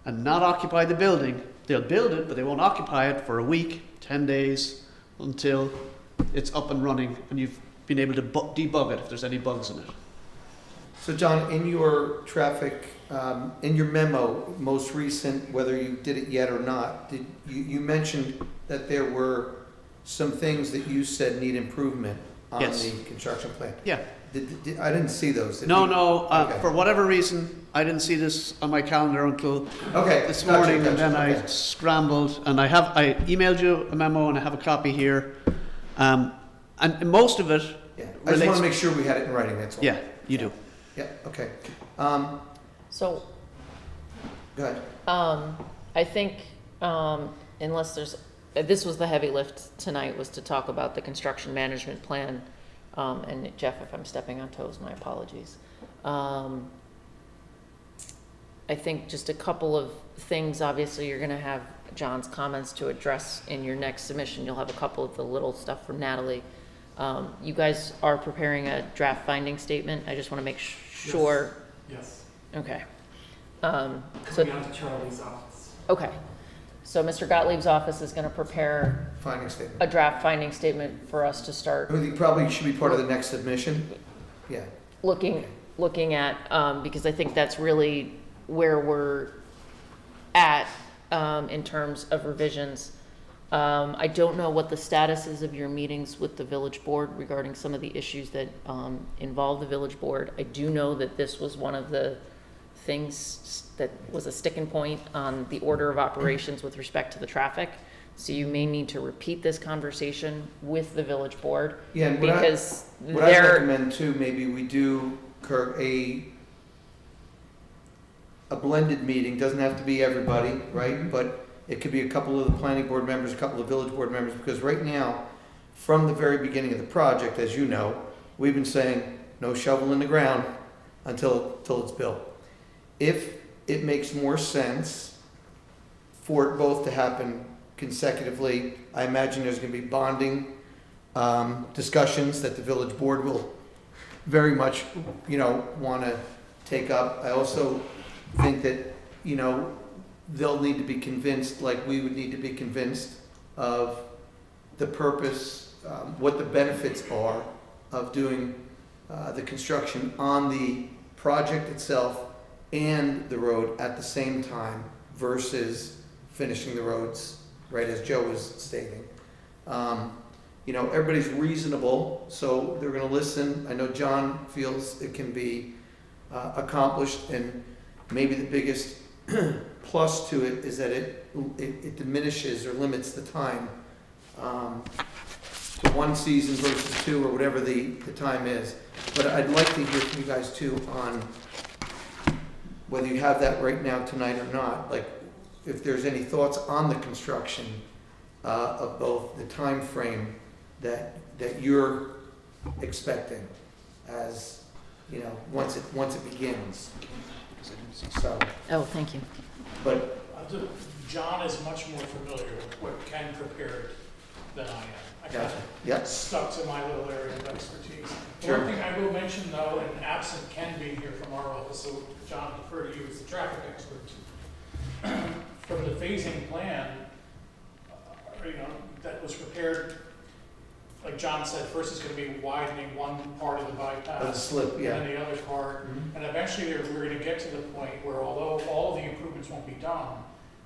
C: and not occupy the building. They'll build it, but they won't occupy it for a week, 10 days, until it's up and running and you've been able to debug it if there's any bugs in it.
B: So John, in your traffic, in your memo, most recent, whether you did it yet or not, you mentioned that there were some things that you said need improvement on
C: Yes.
B: the construction plan.
C: Yeah.
B: I didn't see those. Did
C: No,
B: you?
C: no,
B: Okay.
C: for whatever reason, I didn't see this on my calendar until
B: Okay.
C: this
B: gotcha,
C: morning,
B: gotcha,
C: and then I
B: okay.
C: scrambled, and I emailed you a memo, and I have a copy here. And most of it,
B: Yeah, I just want
C: relates-
B: to make sure we had it in writing, that's all.
C: yeah, you do.
B: Yeah, okay.
F: So,
B: Go ahead.
F: I think, unless there's, this was the heavy lift tonight, was to talk about the construction management plan. And Jeff, if I'm stepping on toes, my apologies. I think just a couple of things. Obviously, you're gonna have John's comments to address in your next submission. You'll have a couple of the little stuff from Natalie. You guys are preparing a draft finding statement. I just wanna make sure.
A: Yes.
F: Okay.
A: Coming
F: So,
A: out to Charlie's office.
F: okay. So Mr. Gottlieb's office is gonna prepare
B: Finding statement.
F: a draft finding statement for us to start
B: I think probably should be part of the next submission. Yeah.
F: looking at, because I think that's really where we're at, in terms of revisions. I don't know what the status is of your meetings with the village board regarding some of the issues that, involve the village board. I do know that this was one of the things that was a sticking point on the order of operations with respect to the traffic. So you may need to repeat this conversation with the village board,
B: Yeah, and
F: because
B: what I
F: they're,
B: recommend too, maybe we do, Kirk, a blended meeting, doesn't have to be everybody, right? But it could be a couple of the planning board members, a couple of village board members, because right now, from the very beginning of the project, as you know, we've been saying, no shovel in the ground until it's built. If it makes more sense for it both to happen consecutively, I imagine there's gonna be bonding discussions that the village board will very much, want to take up. I also think that, they'll need to be convinced, like we would need to be convinced of the purpose, what the benefits are of doing the construction on the project itself and the road at the same time versus finishing the roads, right, as Joe was stating. Everybody's reasonable, so they're gonna listen. I know John feels it can be accomplished, and maybe the biggest plus to it is that it diminishes or limits the time to one season versus two, or whatever the time is. But I'd like to hear from you guys too on whether you have that right now tonight or not, like if there's any thoughts on the construction of both the time frame that you're expecting as you know, once it begins. So,
F: Oh, thank you.
B: but,
J: John is much more familiar with what Ken prepared than I am. I kind
B: gotcha,
J: of
B: yep,
J: stuck to my little area of expertise.
B: Sure.
J: One thing I will mention though, and absent Ken being here from our office, so John, defer to you as the traffic expert. From the phasing plan, you know, that was prepared, like John said, first it's gonna be widening one part of the
B: the
J: bypass.
B: slip,
J: And
B: yeah.
J: then the other part,
B: Mhm.
J: and eventually we're gonna get to the point where although all of the improvements won't be done,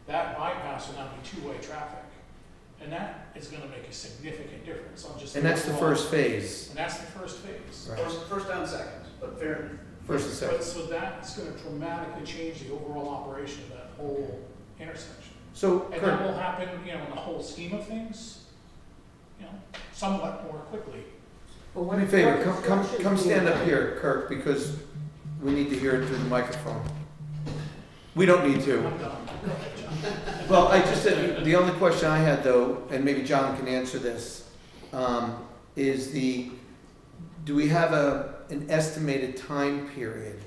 J: that bypass will now be two-way traffic. And that is gonna make a significant difference on just.
B: And that's the
J: overall-
B: first phase,
J: And that's the first phase.
B: right,
C: First and second, but fair.
B: first and second.
J: So that's gonna dramatically change the overall operation of that whole intersection.
B: So,
J: And that
B: Kurt,
J: will happen, you know, in the whole scheme of things, you know, somewhat more quickly.
I: But
B: do
I: when
B: me a favor,
I: construction's
B: come stand
I: being
B: up
I: done-
B: here, Kirk, because we need to hear it through the microphone. We don't need to.
J: I'm done. Go ahead, John.
B: Well, I just said, the only question I had though, and maybe John can answer this, is do we have an estimated time period?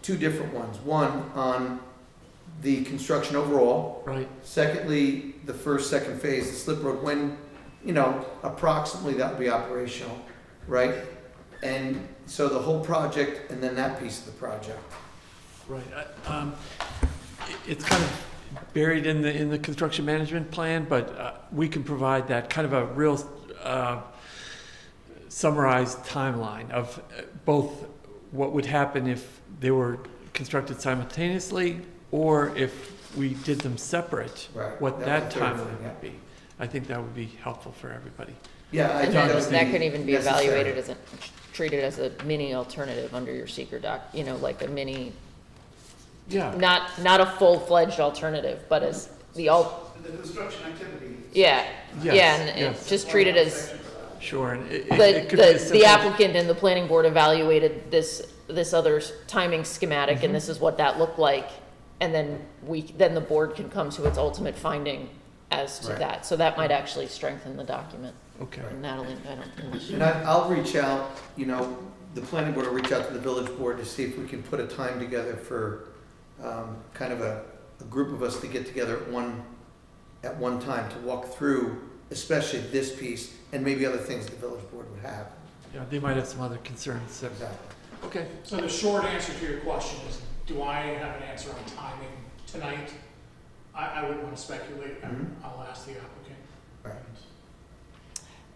B: Two different ones. One, on the construction overall.
A: Right.
B: Secondly, the first, second phase, the slip road, when, you know, approximately that will be operational, right? And so the whole project and then that piece of the project.
A: Right. It's kind of buried in the construction management plan, but we can provide that kind of a real summarized timeline of both what would happen if they were constructed simultaneously or if we did them separate,
B: Right.
A: what
B: That's
A: that
B: the third
A: timeline
B: thing, yeah.
A: would be. I think that would be helpful for everybody.
B: Yeah, I
F: And
B: think
F: then
B: that would
F: that
B: be
F: could even be
B: necessary.
F: evaluated as treated as a mini alternative under your seeker doc, you know, like a mini,
A: Yeah.
F: not a full-fledged alternative, but as the
C: The construction activity.
F: yeah,
A: Yes,
F: yeah, and
A: yes.
F: just treat it as,
A: Sure. And it
F: the,
A: could be a
F: the
A: simple-
F: applicant and the planning board evaluated this other timing schematic, and this is what that looked like, and then then the board can come to its ultimate finding as to
B: Right.
F: that. So that might actually strengthen the document.
A: Okay.
F: And Natalie, I don't, unless you.
B: And I'll reach out, you know, the planning board will reach out to the village board to see if we can put a time together for kind of a group of us to get together at one time to walk through, especially this piece and maybe other things the village board would have.
A: Yeah, they might have some other concerns. So-
B: Exactly.
A: Okay.
J: So the short answer to your question is, do I have an answer on timing tonight? I wouldn't want to speculate.
B: Mhm.
J: I'll ask the applicant.
B: Right.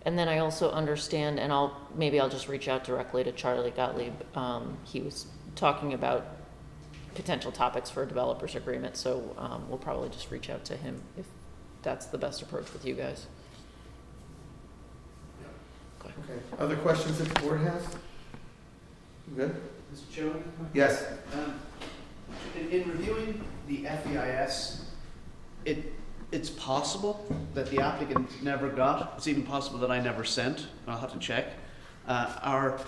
F: And then I also understand, and maybe I'll just reach out directly to Charlie Gottlieb. He was talking about potential topics for a developers agreement, so we'll probably just reach out to him if that's the best approach with you guys.
B: Okay. Other questions that the board has? Good?
C: Mr. Chairman?
B: Yes.
C: In reviewing the FEIS, it's possible that the applicant never got, it's even possible that I never sent, I'll have to check, our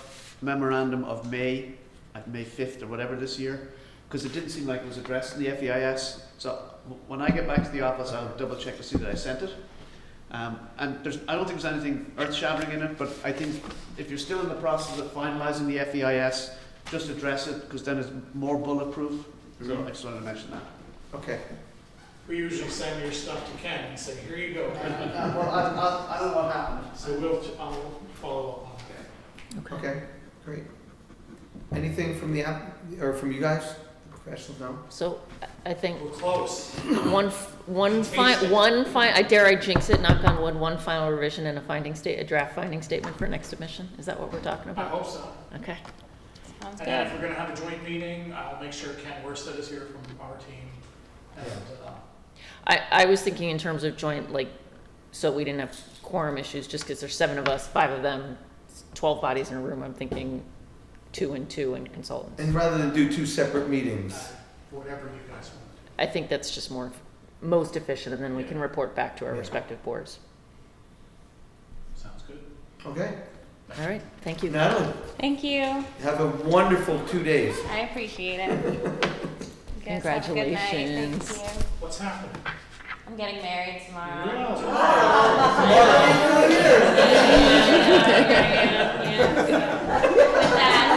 C: memorandum of May 5th or whatever this year, because it didn't seem like it was addressed in the FEIS. So when I get back to the office, I'll double check to see that I sent it. And I don't think there's anything earth-shattering in it, but I think if you're still in the process of finalizing the FEIS, just address it, because then it's more bulletproof. So I just wanted to mention that.
B: Okay.
J: We usually send your stuff to Ken and say, here you go.
C: Well, I don't know what happened.
J: So I'll follow up on that.
B: Okay, great. Anything from the or from you guys, the professionals, no?
F: So I think
J: We're close.
F: I dare I jinx it, knock on wood, one final revision and a draft finding statement for next submission? Is that what we're talking
J: I
F: about?
J: hope so.
F: Okay.
G: Sounds
J: And then if
G: good.
J: we're gonna have a joint meeting, I'll make sure Ken Worsted is here from our team. And,
F: I was thinking in terms of joint, like, so we didn't have quorum issues, just because there's 7 of us, 5 of them, 12 bodies in a room, I'm thinking 2 and 2 and consultants.
B: And rather than do 2 separate meetings,
J: whatever you guys want.
F: I think that's just most efficient, and then we can report back to our
B: Yeah.
F: respective boards.
J: Sounds good.
B: okay?
F: All right, thank you.
B: Natalie,
G: Thank you.
B: have a wonderful 2 days.
G: I appreciate it. You guys have a good night. Thank
F: Congratulations.
G: you.
J: What's happening?
G: I'm getting married tomorrow.
J: Yeah.
G: Yeah. With that,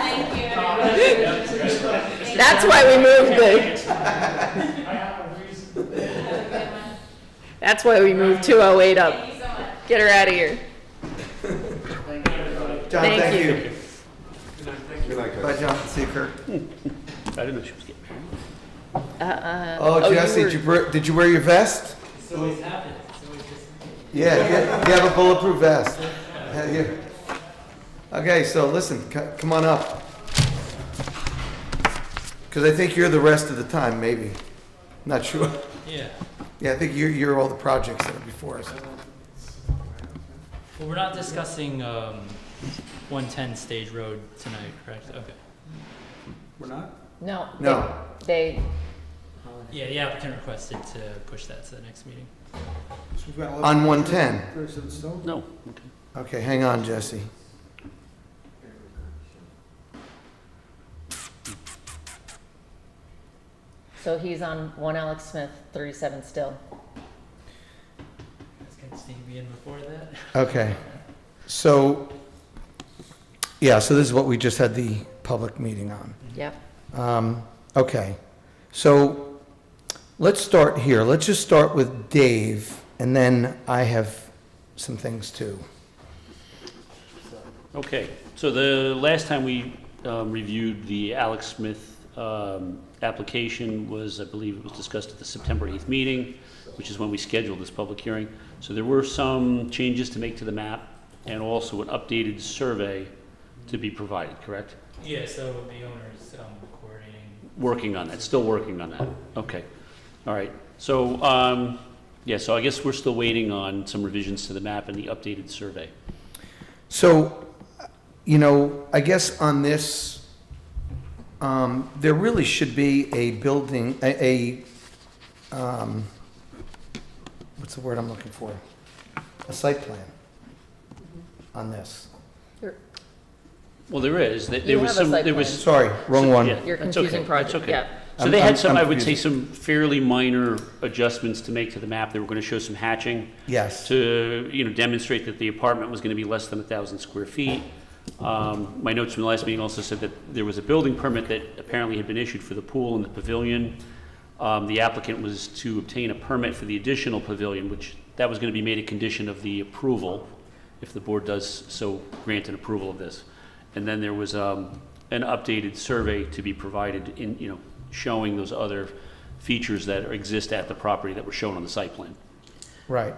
F: That's why we moved the,
J: I have a reason.
F: that's why we moved 208 up.
G: Thank you so much.
F: Get her out of here.
B: John,
F: Thank
B: thank
F: you.
B: you.
D: Good night, guys.
B: Bye, John. See you, Kirk.
C: I didn't know she was getting married.
B: Oh,
F: you
B: Jesse,
F: were-
B: did you wear your vest?
L: It's always happened. It's always just.
B: Yeah, you have a bulletproof vest. Yeah, you- Okay, so listen, come on up. Because I think you're the rest of the time, maybe. Not sure.
L: Yeah.
B: Yeah, I think you're all the projects that are before us.
L: Well, we're not discussing 110 Stage Road tonight, correct? Okay.
K: We're not?
F: No.
B: No.
F: They,
L: Yeah, the applicant requested to push that to the next meeting.
K: So we've got 11
B: On 110.
K: President Stone?
C: No, okay.
B: Okay, hang on, Jesse.
F: so he's on 1 Alex Smith, 37 still.
L: That's gonna sneak me in before that.
B: Okay. So, yeah, so this is what we just had the public meeting on.
F: Yep.
B: Okay, so let's start here. Let's just start with Dave, and then I have some things too.
M: Okay, so the last time we reviewed the Alex Smith application was, I believe it was discussed at the September 8th meeting, which is when we scheduled this public hearing. So there were some changes to make to the map and also an updated survey to be provided, correct?
L: Yeah, so the owner's coordinating.
M: Working on that, still working on that. Okay, all right. So, yeah, so I guess we're still waiting on some revisions to the map and the updated survey.
B: So, you know, I guess on this, there really should be a building, what's the word I'm looking for? A site plan on this.
M: Well, there is. There
F: You
M: was
F: have a
M: some,
F: site
M: there was.
F: plan.
B: Sorry, wrong one.
M: Yeah,
F: You're
M: that's
F: confusing
M: okay,
F: project,
M: that's okay.
F: yeah.
M: So they had some,
B: I'm
M: I would say,
B: confused.
M: some fairly minor adjustments to make to the map. They were going to show some hatching
B: Yes.
M: to, you know, demonstrate that the apartment was going to be less than 1,000 square feet. My notes from the last meeting also said that there was a building permit that apparently had been issued for the pool and the pavilion. The applicant was to obtain a permit for the additional pavilion, which that was going to be made a condition of the approval, if the board does so grant an approval of this. And then there was an updated survey to be provided in, you know, showing those other features that exist at the property that were shown on the site plan.
B: Right.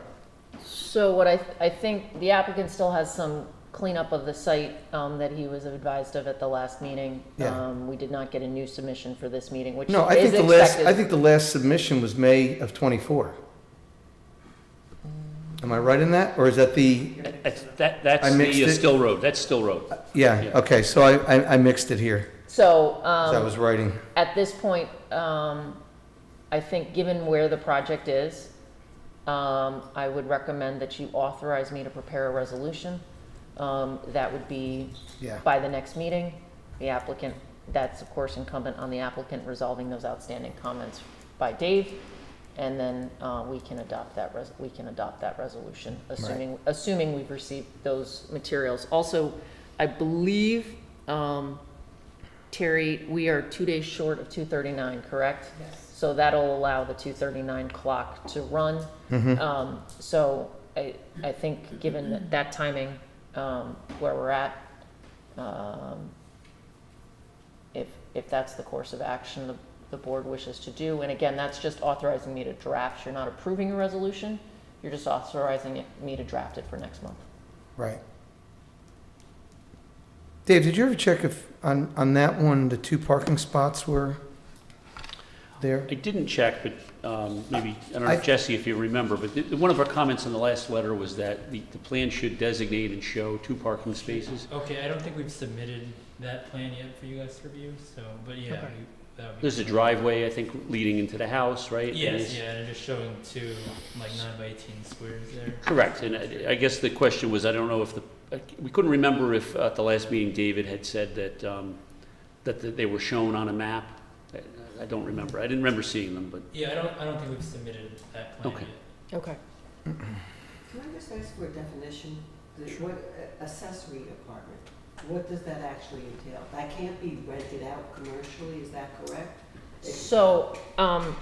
F: So what I think the applicant still has some cleanup of the site that he was advised of at the last meeting.
B: Yeah.
F: We did not get a new submission for this meeting, which
B: No, I
F: is
B: think
F: expected.
B: I think the last submission was May of '24. Am I right in that, or is that the,
M: That's
B: I mixed
M: the
B: it.
M: Still Road, that's Still Road.
B: yeah,
M: Yeah.
B: okay, so I mixed it here,
F: So,
B: as I was writing.
F: at this point, I think given where the project is, I would recommend that you authorize me to prepare a resolution. That would be
B: Yeah.
F: by the next meeting. The applicant, that's of course incumbent on the applicant resolving those outstanding comments by Dave. And then, we can adopt that resolution, assuming we've received those materials. Also, I believe, Terry, we are 2 days short of 239, correct?
E: Yes.
F: So that'll allow the 239 clock to run. So I think given that timing, where we're at, if that's the course of action the board wishes to do, and again, that's just authorizing me to draft. You're not approving a resolution, you're just authorizing me to draft it for next month.
B: Right. Dave, did you ever check if, on that one, the 2 parking spots were there?
M: I didn't check, but maybe, I don't know, Jesse, if you remember, but one of our comments in the last letter was that the plan should designate and show 2 parking spaces.
L: Okay, I don't think we've submitted that plan yet for you guys to review, so, but yeah,
F: Okay.
L: that would be.
M: There's a driveway, I think, leading into the house, right? And
L: Yes,
M: it's-
L: yeah, and just showing 2, like 9x18 squares there.
M: Correct, and I guess the question was, I don't know if we couldn't remember if at the last meeting David had said that they were shown on a map. I don't remember, I didn't remember seeing them, but.
L: Yeah, I don't think we've submitted that plan
M: Okay.
L: yet.
F: Okay.
I: Can I just ask for a definition? What accessory apartment? What does that actually entail? That can't be rented out commercially, is that correct?
F: So, an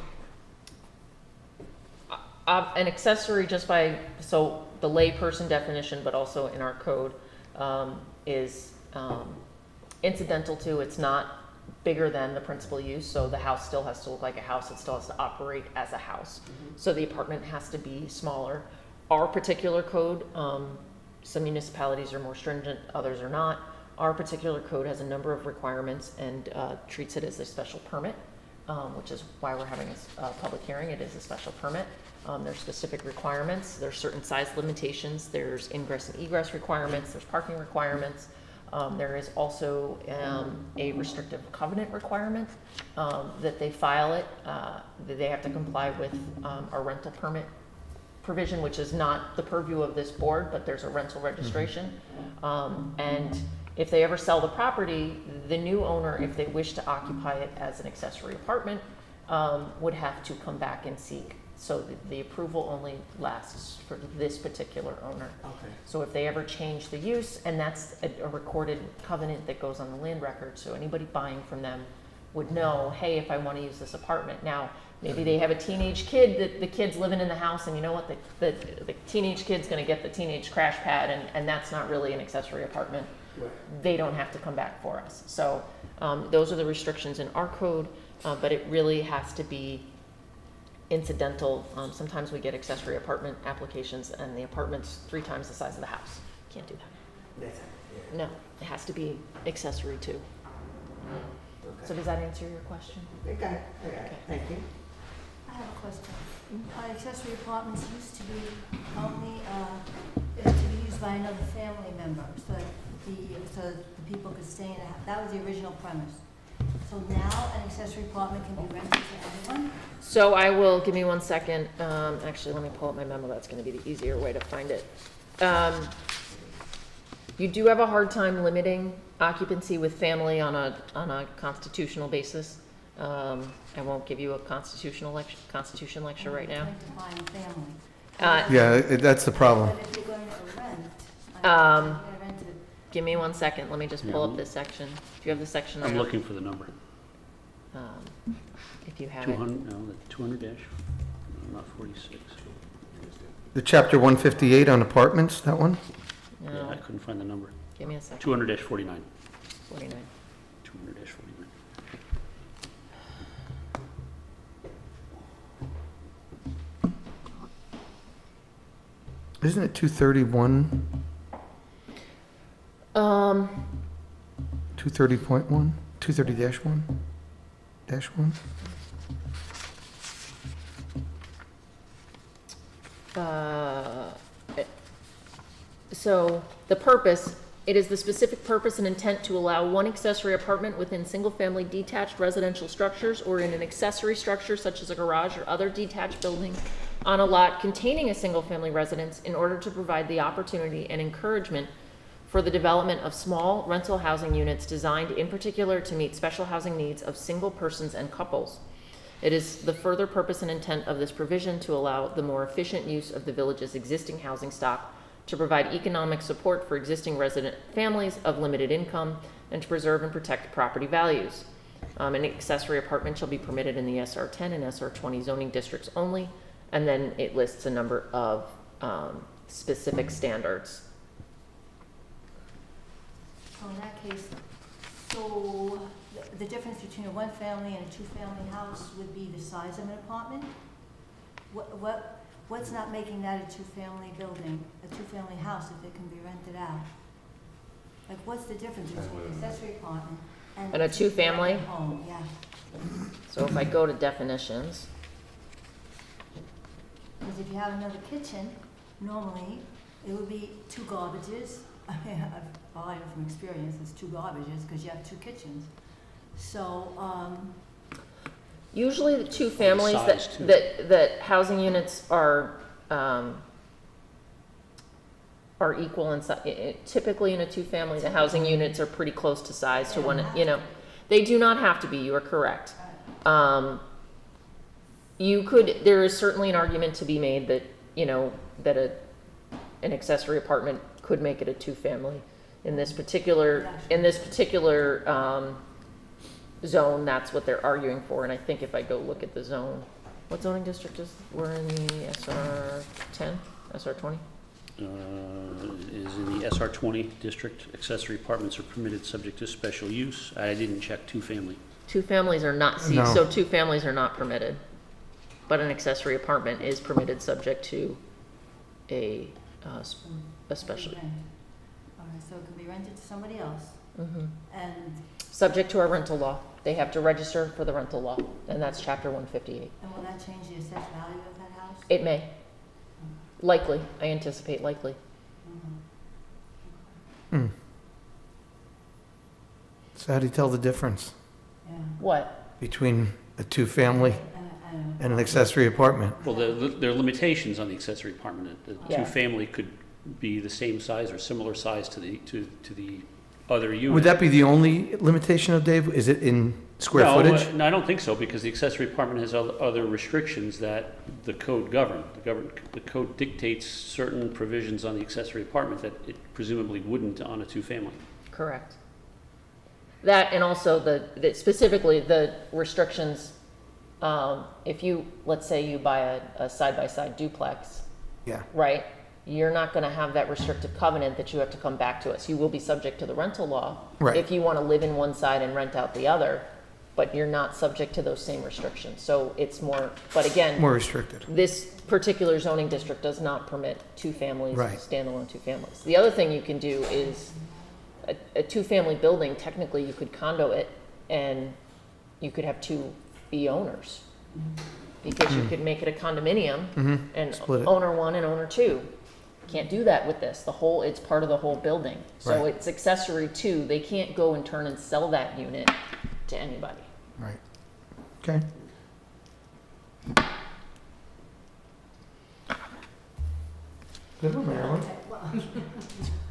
F: accessory just by, so the layperson definition, but also in our code, is incidental to, it's not bigger than the principal use, so the house still has to look like a house, it still has to operate as a house. So the apartment has to be smaller. Our particular code, some municipalities are more stringent, others are not. Our particular code has a number of requirements and treats it as a special permit, which is why we're having a public hearing. It is a special permit. There's specific requirements. There's certain size limitations. There's ingress and egress requirements. There's parking requirements. There is also a restrictive covenant requirement that they file it. That they have to comply with our rental permit provision, which is not the purview of this board, but there's a rental registration. And if they ever sell the property, the new owner, if they wish to occupy it as an accessory apartment, would have to come back and seek. So the approval only lasts for this particular owner.
I: Okay.
F: So if they ever change the use, and that's a recorded covenant that goes on the land record, so anybody buying from them would know, hey, if I want to use this apartment. Now, maybe they have a teenage kid, that the kid's living in the house, and you know what, the teenage kid's gonna get the teenage crash pad, and that's not really an accessory apartment.
I: Right.
F: They don't have to come back for us. So those are the restrictions in our code, but it really has to be incidental. Sometimes we get accessory apartment applications and the apartment's 3 times the size of the house. Can't do that.
I: That's it, yeah.
F: No, it has to be accessory too.
I: Okay.
F: So does that answer your question?
I: I got it, thank you.
N: I have a question. Accessory apartments used to be only, to be used by another family member, so the people could stay in a house. That was the original premise. So now an accessory apartment can be rented to anyone?
F: So I will, give me 1 second. Actually, let me pull up my memo. That's gonna be the easier way to find it. You do have a hard time limiting occupancy with family on a constitutional basis. I won't give you a constitution lecture right now.
N: Like to find family.
B: Yeah, that's the problem.
N: But if you're going to rent,
F: Um,
N: you're gonna rent it.
F: Give me 1 second. Let me just pull
M: Yeah.
F: up this section. Do you have the section
M: I'm
F: number?
M: looking for the number.
F: If you have it.
M: 200, no, the 200 dash, no, not 46.
B: The chapter 158 on apartments, that one?
M: Yeah,
F: No,
M: I couldn't find the number.
F: give me a second.
M: 200 dash 49.
F: 49.
M: 200 dash 49.
B: Isn't it 231, 230.1, 230-1, dash 1?
F: So the purpose, it is the specific purpose and intent to allow one accessory apartment within single-family detached residential structures or in an accessory structure such as a garage or other detached building on a lot containing a single-family residence in order to provide the opportunity and encouragement for the development of small rental housing units designed in particular to meet special housing needs of single persons and couples. It is the further purpose and intent of this provision to allow the more efficient use of the village's existing housing stock, to provide economic support for existing resident families of limited income, and to preserve and protect property values. An accessory apartment shall be permitted in the SR 10 and SR 20 zoning districts only, and then it lists a number of specific standards.
N: So in that case, so the difference between a one-family and a two-family house would be the size of an apartment? What's not making that a two-family building, a two-family house if it can be rented out? Like, what's the difference between an accessory apartment
F: And a two-family?
N: home? Yeah,
F: So if I go to definitions,
N: because if you have another kitchen, normally it would be 2 garbages. I mean, all I know from experience is 2 garbages because you have 2 kitchens. So,
F: usually the two families
M: Size, too.
F: that housing units are equal in size. Typically in a two-family, the housing units are pretty close to size to one, you know. They do not have to be, you are correct. There is certainly an argument to be made that, you know, that an accessory apartment could make it a two-family. In this particular zone, that's what they're arguing for, and I think if I go look at the zone, what zoning district we're in, the SR 10, SR 20?
M: Is in the SR 20 district. Accessory apartments are permitted subject to special use. I didn't check two-family.
F: Two families are not,
B: No.
F: so two families are not permitted, but an accessory apartment is permitted subject to a special,
N: Rent. All right, so it can be rented to somebody else,
F: mhm.
N: and
F: Subject to our rental law. They have to register for the rental law, and that's chapter 158.
N: will that change the assessed value of that house?
F: It may. Likely, I anticipate likely.
B: Hmm. So how do you tell the difference
N: Yeah.
F: What?
B: between a two-family
N: I don't know.
B: and an accessory apartment?
M: Well, there are limitations on the accessory apartment. The
F: Yeah.
M: two-family could be the same size or similar size to the other unit.
B: Would that be the only limitation of Dave? Is it in square footage?
M: No, I don't think so, because the accessory apartment has other restrictions that the code govern. The code dictates certain provisions on the accessory apartment that it presumably wouldn't on a two-family.
F: Correct. That, and also specifically the restrictions, if you, let's say you buy a side-by-side duplex,
B: Yeah.
F: right? You're not gonna have that restrictive covenant that you have to come back to us. You will be subject to the rental law.
B: Right.
F: If you wanna live in one side and rent out the other, but you're not subject to those same restrictions. So it's more, but again,
B: More restricted.
F: this particular zoning district does not permit two families,
B: Right.
F: standalone two families. The other thing you can do is a two-family building, technically you could condo it and you could have two be owners. Because you could make it a condominium and
B: Mm-hmm. Split it.
F: owner one and owner two. Can't do that with this. It's part of the whole building. So
B: Right.
F: it's accessory to, they can't go and turn and sell that unit to anybody.
B: Right. Okay. Good one, Marilyn.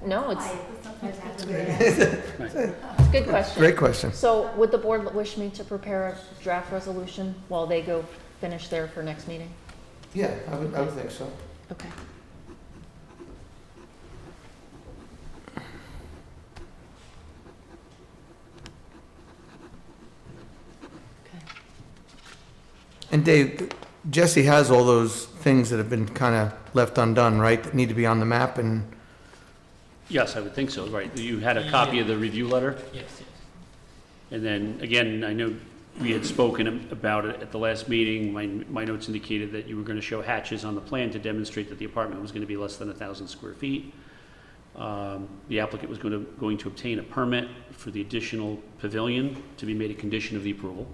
F: No, it's
N: Sometimes I have to
F: a good question.
B: Great question.
F: So would the board wish me to prepare a draft resolution while they go finish there for next meeting?
B: Yeah, I would think so.
F: Okay. Okay.
B: And Dave, Jesse has all those things that have been kind of left undone, right? That need to be on the map and,
M: Yes, I would think so, right. You had a copy of the review letter?
L: Yes, yes.
M: And then, again, I know we had spoken about it at the last meeting. My notes indicated that you were going to show hatches on the plan to demonstrate that the apartment was going to be less than 1,000 square feet. The applicant was going to obtain a permit for the additional pavilion to be made a condition of the approval.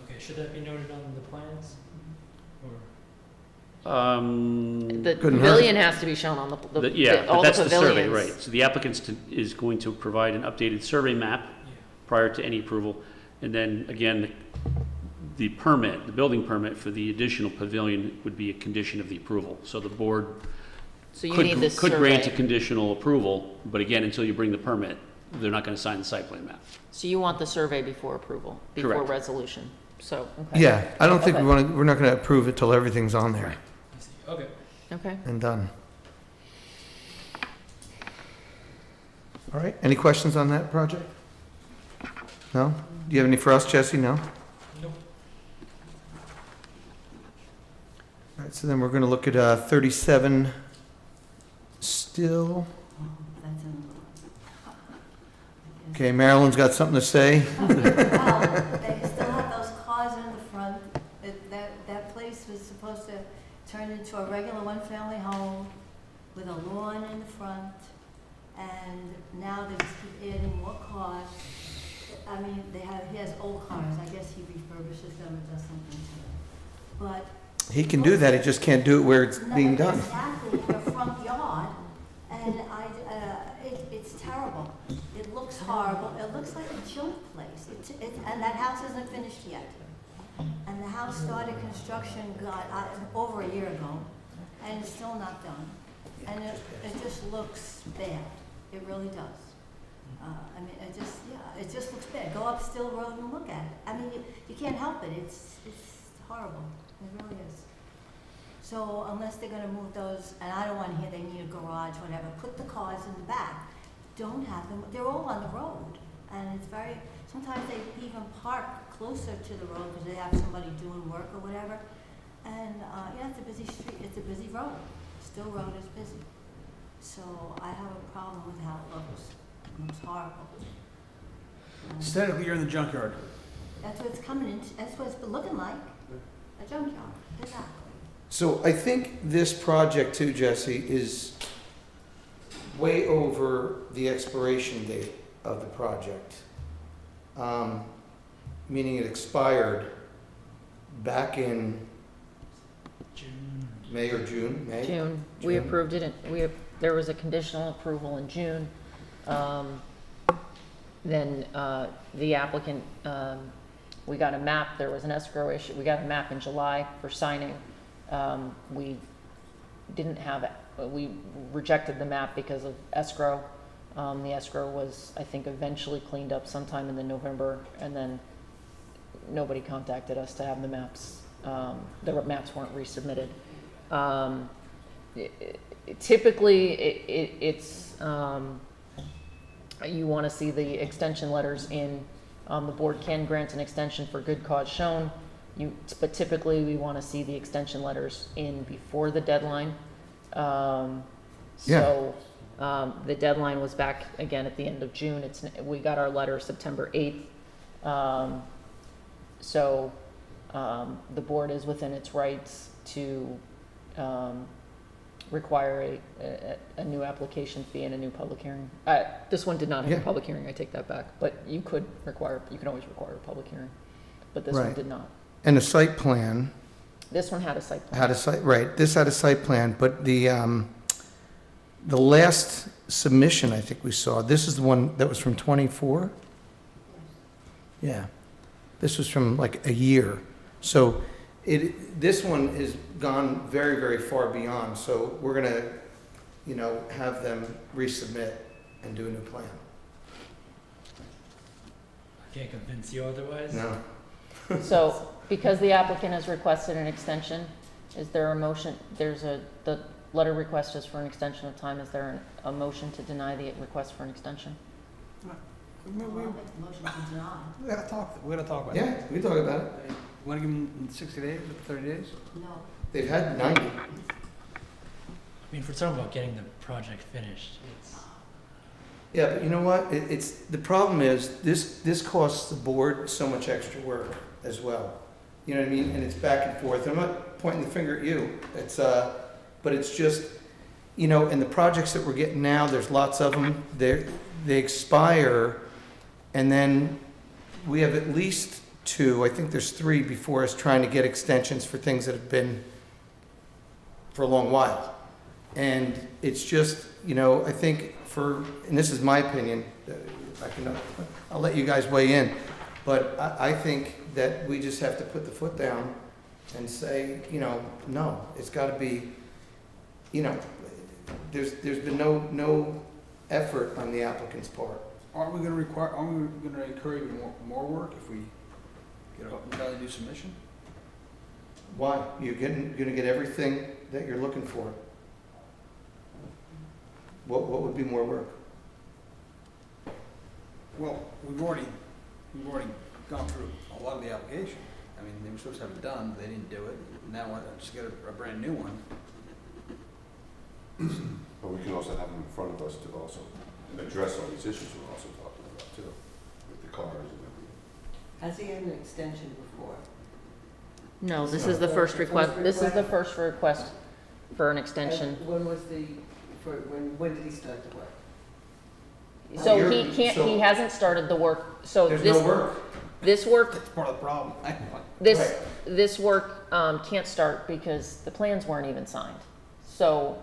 L: Okay, should that be noted on the plans? Or?
F: The
B: Couldn't hurt.
F: pavilion has to be shown on
M: Yeah,
F: all
M: but that's the survey,
F: pavilions.
M: right. So the applicant is going to provide an updated survey map
L: Yeah.
M: prior to any approval. And then, again, the permit, the building permit for the additional pavilion would be a condition of the approval. So the board
F: So you need this
M: could grant a
F: survey.
M: conditional approval, but again, until you bring the permit, they're not going to sign the site plan map.
F: So you want the survey before approval, before
M: Correct.
F: resolution. So, okay.
B: yeah, I don't think
F: Okay.
B: we're not going to approve it till everything's on there
L: I see. Okay.
F: Okay.
B: and done. All right, any questions on that project? No? Do you have any for us, Jesse? No?
L: Nope.
B: All right, so then we're going to look at 37 still.
N: That's in.
B: Okay, Marilyn's got something to say.
N: Well, they still have those cars in the front. That place was supposed to turn into a regular one-family home with a lawn in the front, and now they just keep adding more cars. I mean, he has old cars. I guess he refurbishes them and does something to them. But
B: He can do that, he just can't do it where it's being done.
N: exactly, their front yard, and it's terrible. It looks horrible. It looks like a junk place. And that house isn't finished yet. And the house started construction over a year ago, and it's still not done. And it just looks bad. It really does. I mean, it just looks bad. Go up Still Road and look at it. I mean, you can't help it. It's horrible. It really is. So unless they're gonna move those, and I don't wanna hear they need a garage, whatever, put the cars in the back. don't have them, they're all on the road. And it's very, sometimes they even park closer to the road because they have somebody doing work or whatever. And, yeah, it's a busy street, it's a busy road. Still road is busy. So I have a problem with how it looks. It looks horrible.
K: Aesthetically, you're in the junkyard.
N: That's what it's coming in, that's what it's been looking like, a junkyard, exactly.
B: So I think this project too, Jesse, is way over the expiration date of the project. Meaning it expired back in
L: June.
B: May or June, May?
F: June, we
B: June.
F: approved it, there was a conditional approval in June. Then the applicant, we got a map, there was an escrow issue, we got a map in July for signing. We didn't have, we rejected the map because of escrow. The escrow was, I think, eventually cleaned up sometime in the November, and then nobody contacted us to have the maps. The maps weren't resubmitted. Typically, it's you want to see the extension letters in. The board can grant an extension for good cause shown. But typically, we want to see the extension letters in before the deadline. So the deadline was back again at the end of June. We got our letter September 8th. So the board is within its rights to require a new application fee and a new public hearing. This one did not have a public hearing, I take that back, but you can always require a public hearing, but this one
B: Right.
F: did not.
B: And a site plan,
F: This one had a site plan.
B: had a site, right, this had a site plan, but the last submission I think we saw, this is the one that was from '24? Yeah, this was from like a year. So this one has gone very, very far beyond, so we're gonna, have them resubmit and do a new plan.
L: I can't convince you otherwise.
B: No?
F: So, because the applicant has requested an extension, is there a motion, the letter request is for an extension of time, is there a motion to deny the request for an extension?
K: We
N: Motion to deny.
K: gotta talk about it.
B: Yeah, we can talk about it.
K: Want to give them 60 days, 30 days?
N: No.
B: They've had 90.
L: I mean, if we're talking about getting the project finished, it's,
B: Yeah, but you know what? The problem is, this costs the board so much extra work as well. You know what I mean? And it's back and forth. I'm not pointing the finger at you. But it's just, and the projects that we're getting now, there's lots of them. They expire, and then we have at least 2, I think there's 3 before us trying to get extensions for things that have been for a long while. And it's just, I think and this is my opinion, I'll let you guys weigh in, but I think that we just have to put the foot down and say, no, it's gotta be, there's been no effort on the applicant's part.
K: Aren't we gonna encourage more work if we get a entirely new submission?
B: Why? You're gonna get everything that you're looking for. What would be more work?
K: Well, we've already gone through a lot of the application. I mean, they were supposed to have it done, they didn't do it. Now I just get a brand new one.
D: But we can also have them in front of us to also address all these issues we're also talking about too, with the cars and everything.
I: Has he had an extension before?
F: No, this is the first request, this is the first request for an extension.
I: And when was when did he start the work?
F: So he hasn't started the work, so
B: There's no work.
F: this work,
K: That's part of the problem.
F: this work can't start because the plans weren't even signed. So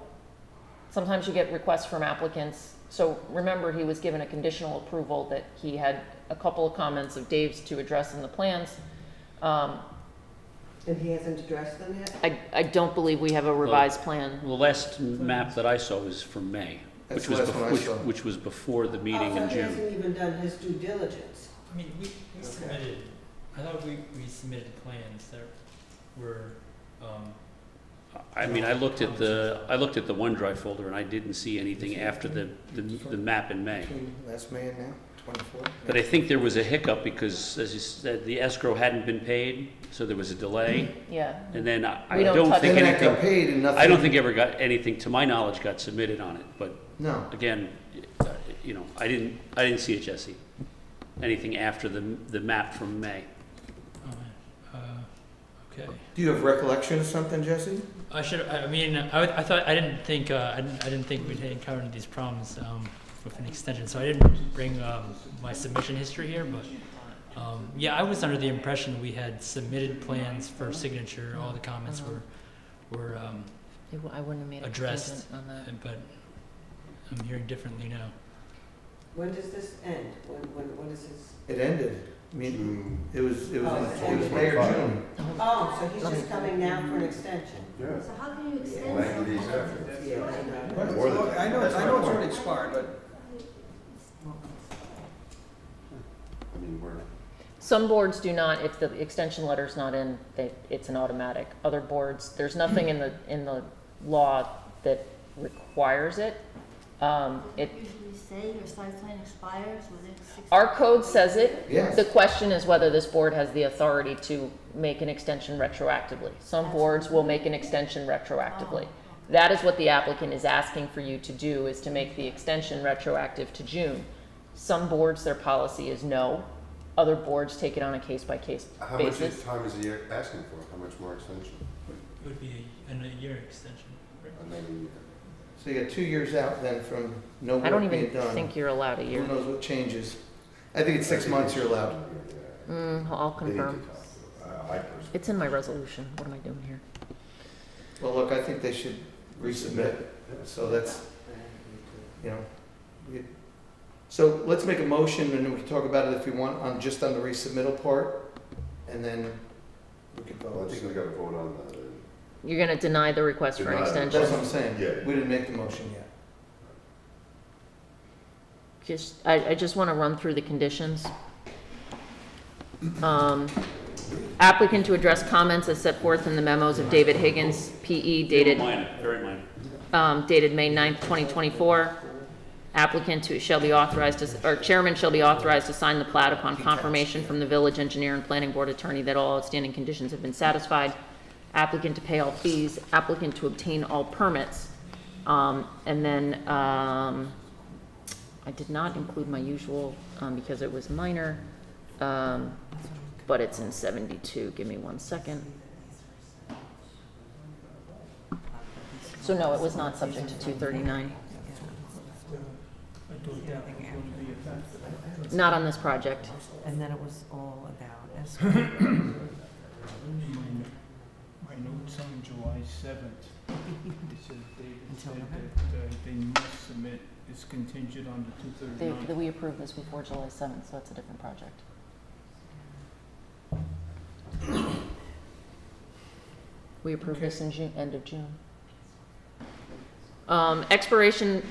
F: sometimes you get requests from applicants. So remember, he was given a conditional approval that he had a couple of comments of Dave's to address in the plans.
I: And he hasn't addressed them yet?
F: I don't believe we have a revised plan.
M: The last map that I saw was from May,
B: That's
M: which was,
B: the last one I saw.
M: which was before the meeting in
I: So he
M: June.
I: hasn't even done his due diligence.
L: I mean, we submitted, I thought we submitted plans that were,
M: I mean, I looked at the OneDrive folder and I didn't see anything after the map in May.
B: Between last May and now, 24?
M: But I think there was a hiccup because, as you said, the escrow hadn't been paid, so there was a delay.
F: Yeah.
M: And then I
F: We don't
M: don't
F: touch
M: think
B: Then that got
M: anything,
B: paid and nothing.
M: I don't think ever got anything, to my knowledge, got submitted on it. But
B: No.
M: again, you know, I didn't see it, Jesse. Anything after the map from May.
L: Okay.
B: Do you have recollection of something, Jesse?
L: I thought, I didn't think we'd encountered these problems, with an extension, so I didn't bring, my submission history here, but, yeah, I was under the impression we had submitted plans for signature, all the comments were,
F: I wouldn't have made a
L: addressed,
F: judgment on that.
L: but I'm hearing differently now.
I: When does this end? When is this?
B: It ended. I mean,
D: June.
B: it was
I: Oh,
B: it was May or June.
I: Oh, so he's just coming now for an extension?
D: Yeah.
N: So how can you extend?
D: 90 days after.
I: Yeah, I know.
D: More than
K: I know it's already expired, but
D: I mean, we're,
F: Some boards do not, if the extension letter's not in, it's an automatic. Other boards, there's nothing in the law that requires it. It,
N: Usually say your site plan expires within 6.
F: our code says it.
B: Yes.
F: The question is whether this board has the authority to make an extension retroactively. Some boards will make an extension retroactively. That is what the applicant is asking for you to do, is to make the extension retroactive to June. Some boards, their policy is no. Other boards take it on a case-by-case
D: how much
F: basis.
D: time is he asking for? How much more extension?
L: It would be a year extension.
D: Another year.
B: So you got 2 years out then from no
F: I don't
B: work
F: even
B: being done.
F: think you're allowed a year.
B: Who knows what changes? I think it's 6 months you're allowed.
F: I'll
D: They need to
F: confirm.
D: talk. I personally.
F: It's in my resolution. What am I doing here?
B: Well, look, I think they should resubmit. So that's, you know. So let's make a motion and we can talk about it if we want on just on the resubmittal part. And then we can
D: Well, I
B: vote.
D: think we gotta vote on the.
F: You're gonna deny the request for an
D: Deny.
F: extension?
B: That's what I'm saying.
D: Yeah.
B: We didn't make the motion yet.
F: I just want to run through the conditions. Applicant to address comments as set forth in the memos of David Higgins, PE, dated
M: Minor, very minor.
F: dated May 9th, 2024. Applicant shall be authorized to, or chairman shall be authorized to sign the plat upon confirmation from the village engineer and planning board attorney that all outstanding conditions have been satisfied. Applicant to pay all fees, applicant to obtain all permits. And then, I did not include my usual, because it was minor, but it's in 72. Give me 1 second. So no, it was not subject to 239. Not on this project.
E: And then it was all about escrow.
H: My notes on July 7th, it says David
E: Until
H: said
E: November.
H: that they must submit is contingent on the 239.
F: We approved this before July 7th, so that's a different project. We approved this in June, end of June. Expiration,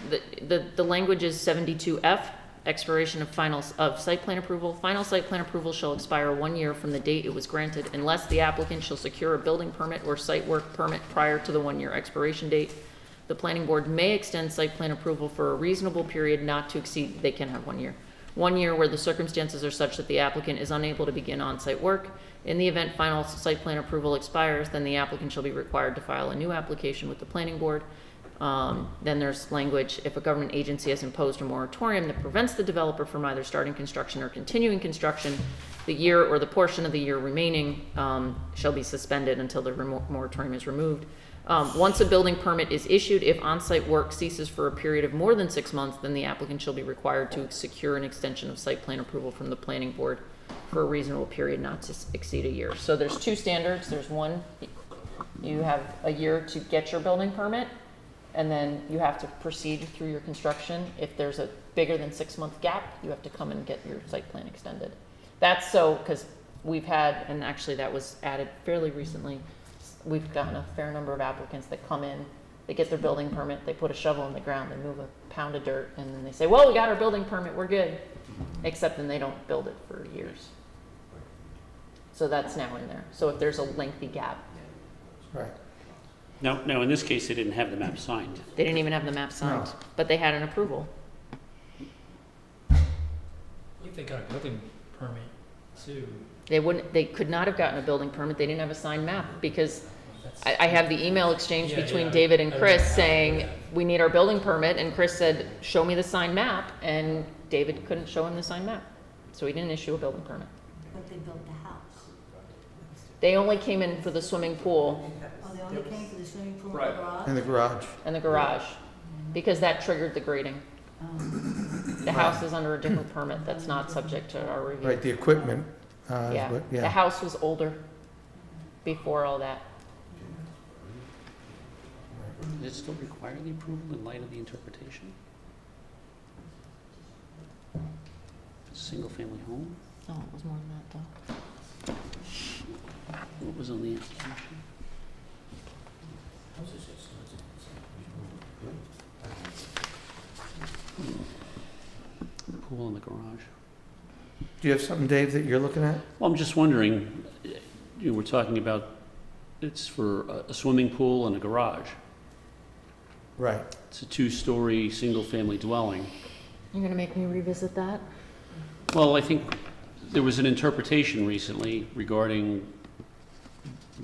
F: the language is 72F, expiration of site plan approval. Final site plan approval shall expire 1 year from the date it was granted unless the applicant shall secure a building permit or site work permit prior to the 1 year expiration date. The planning board may extend site plan approval for a reasonable period not to exceed, they can have 1 year. 1 year where the circumstances are such that the applicant is unable to begin on-site work. In the event final site plan approval expires, then the applicant shall be required to file a new application with the planning board. Then there's language, if a government agency has imposed a moratorium that prevents the developer from either starting construction or continuing construction, the year or the portion of the year remaining shall be suspended until the moratorium is removed. Once a building permit is issued, if on-site work ceases for a period of more than 6 months, then the applicant shall be required to secure an extension of site plan approval from the planning board for a reasonable period not to exceed a year. So there's two standards. There's one, you have a year to get your building permit, and then you have to proceed through your construction. If there's a bigger than 6 month gap, you have to come and get your site plan extended. That's so, because we've had, and actually that was added fairly recently, we've gotten a fair number of applicants that come in, they get their building permit, they put a shovel in the ground, they move a pound of dirt, and then they say, well, we got our building permit, we're good. Except then they don't build it for years. So that's now in there. So if there's a lengthy gap.
B: Right.
M: No, in this case, they didn't have the map signed.
F: They didn't even have the map signed,
B: No.
F: but they had an approval.
L: I think they got a building permit too.
F: They could not have gotten a building permit, they didn't have a signed map, because I have the email exchange
L: Yeah,
F: between
L: yeah,
F: David and
L: I
F: Chris
L: remember.
F: saying,
L: Yeah.
F: we need our building permit, and Chris said, show me the signed map, and David couldn't show him the signed map, so he didn't issue a building permit.
N: But they built the house.
F: They only came in for the swimming pool
N: Oh, they only came for the swimming pool and
A: Right.
N: the garage?
B: In the garage.
F: and the garage, because that triggered the grading. The house is under a different permit that's not subject to our review.
B: Right, the equipment, is
F: Yeah,
B: what-
F: the
B: yeah.
F: house was older before all that.
M: Does it still require the approval in light of the interpretation? Single-family home?
F: Oh, it was more than that, though.
M: What was on the application? Pool in the garage.
B: Do you have something, Dave, that you're looking at?
M: Well, I'm just wondering, we're talking about, it's for a swimming pool and a garage.
B: Right.
M: It's a two-story, single-family dwelling.
F: You're gonna make me revisit that?
M: Well, I think there was an interpretation recently regarding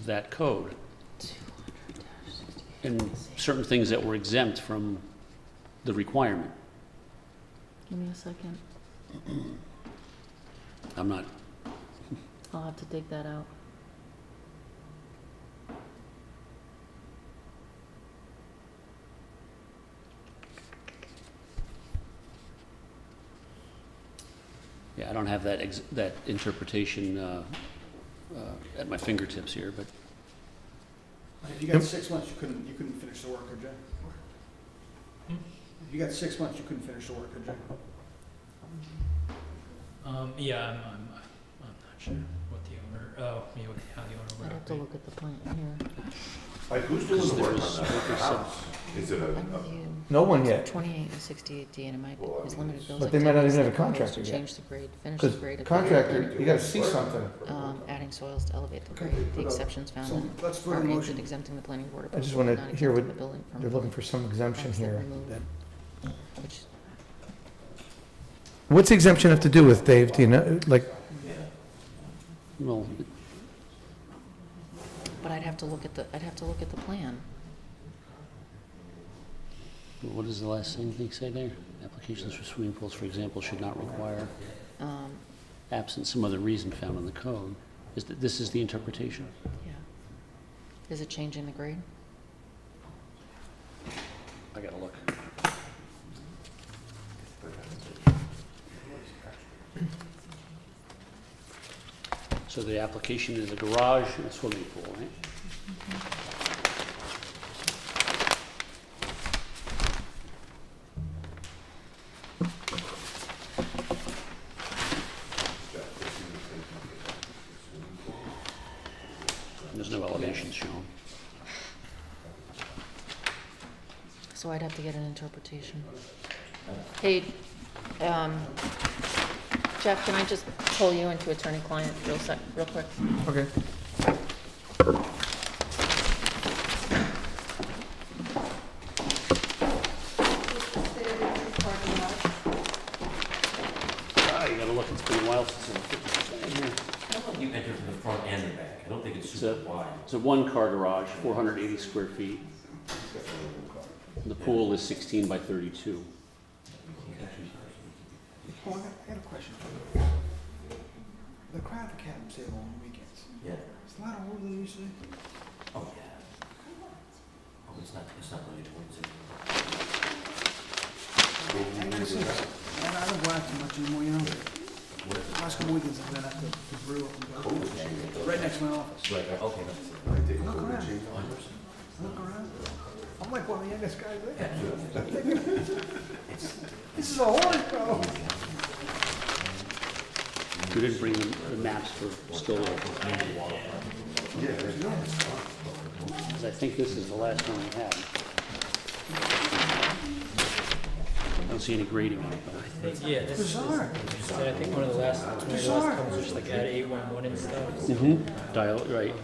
M: that code and certain things that were exempt from the requirement.
F: Give me a second.
M: I'm not,
F: I'll have to dig that out.
M: yeah, I don't have that interpretation at my fingertips here, but
K: If you got 6 months, you couldn't finish the work, could you? If you got 6 months, you couldn't finish the work, could you?
L: Yeah, I'm not sure what the owner, how the owner
F: I'd
L: would
F: have to look at the plan here.
D: Like, who's doing the work on that house? Is it a,
B: No one yet.
F: 28 and 68D, and it might be, his limited building.
B: But they might not even have a
F: techniques that
B: contractor
F: propose to
B: yet.
F: Change the grade, finish the
B: Because
F: grade. of the
B: contractor,
F: building,
B: you gotta see something.
F: Adding soils to elevate the
K: Okay,
F: grade, the
K: put up-
F: exceptions found
K: So
F: in
K: let's vote
F: are
K: on the
F: aimed
K: motion.
F: at exempting the planning board.
B: I just
F: approval,
B: wanna
F: not
B: hear
F: exempting
B: what,
F: the building
B: they're
F: permit,
B: looking for some exemption
F: That's the
B: here.
F: remove.
B: that-
F: which,
B: What's exemption have to do with, Dave? Do you know, like,
M: well,
F: but I'd have to look at the plan.
M: what does the last thing say there? Applications for swimming pools, for example, should not require,
F: Um,
M: absent some other reason found in the code. This is the interpretation?
F: yeah. Is it changing the grade?
M: I gotta look. So the application is a garage and a swimming pool, right? There's no elevations shown.
F: So I'd have to get an interpretation. Hey, Jeff, can I just pull you into attorney-client real quick?
B: okay.
M: You gotta look, it's been a while since I put this in here.
O: You enter from the front and the back. I don't think it's
M: It's
O: super wide.
M: It's a one-car garage, 480 square feet. The pool is 16 by 32.
K: Oh, I got a question for you. The crowd at the cabin sale on weekends,
O: Yeah.
K: it's a lot older than you say.
O: Oh, yeah. Oh, it's not really towards it.
K: I gotta say, I don't go out too much anymore, you know? Last couple weekends I've been at the brew up in right next to my office.
O: Right, okay, that's it.
D: I did
K: Look
D: go to
K: around.
D: Jane
K: Look around. I'm like one of the youngest guys there. This is a horse show.
M: We didn't bring the maps for still life. Because I think this is the last one we had. I don't see any grading on it, though.
L: Yeah, this is,
K: Bizarre.
L: I think one of the last comments was just like add 811 and stuff.
M: Dial, right.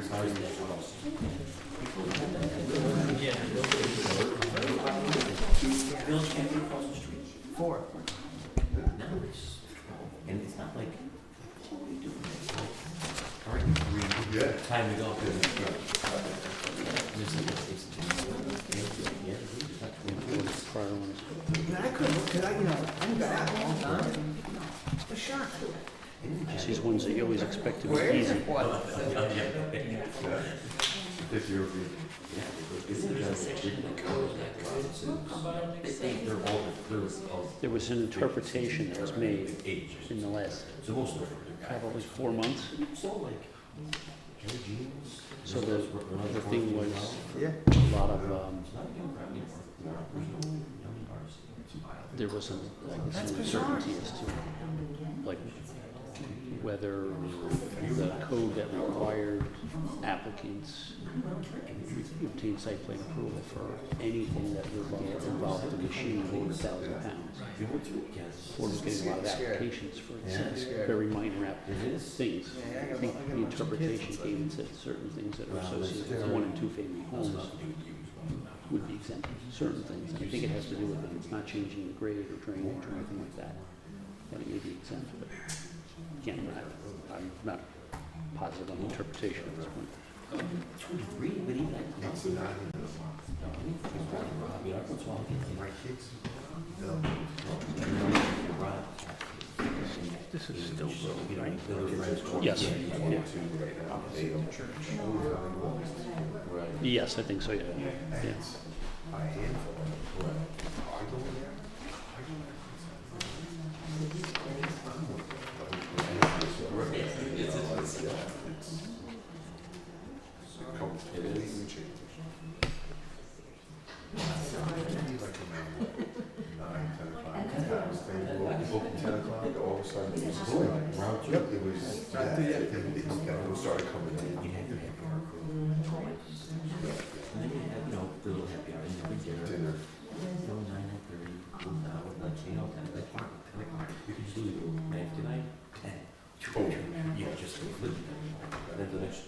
O: advertising as well. Village can't be across the street. 4. Now it's 12, and it's not like, what are we doing? All right,
D: Yeah.
O: time to go. There's like it's yeah, it's not 24.
M: Prior ones.
K: I couldn't, cause I'm back a long time. A shock.
M: These ones that you always expect to be easy.
D: If you're,
M: There was an interpretation that was made in the last probably 4 months. So the thing was a lot of, there was some uncertainty as to like whether the code that required applicants to obtain site plan approval for anything that involved the machine over 1,000 pounds. Ford was getting a lot of applications for very minor things. I think the interpretation came and said certain things that are associated with 1- and 2-family homes would be exempt. Certain things, and I think it has to do with if it's not changing the grade or drainage or anything like that, then it may be exempt. But again, I'm not positive on the interpretation at this point.
H: This is still road, right?
M: Yes. Yeah. Yes, I think so, yeah. Yeah.
D: started coming in. Dinner. Oh,
O: yeah, just completely. And then the next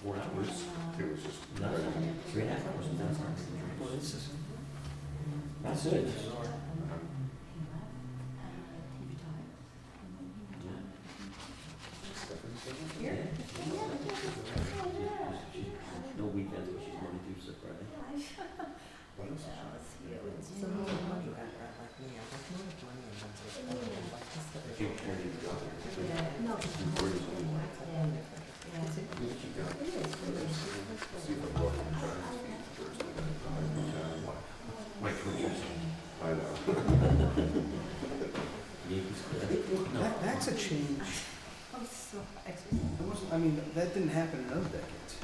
O: 4 hours,
D: it was just.
O: 3.5 hours, and that's not. That's it. No weekends, but she's Monday through Friday.
D: What else?
K: That's a change. I mean, that didn't happen in other decades.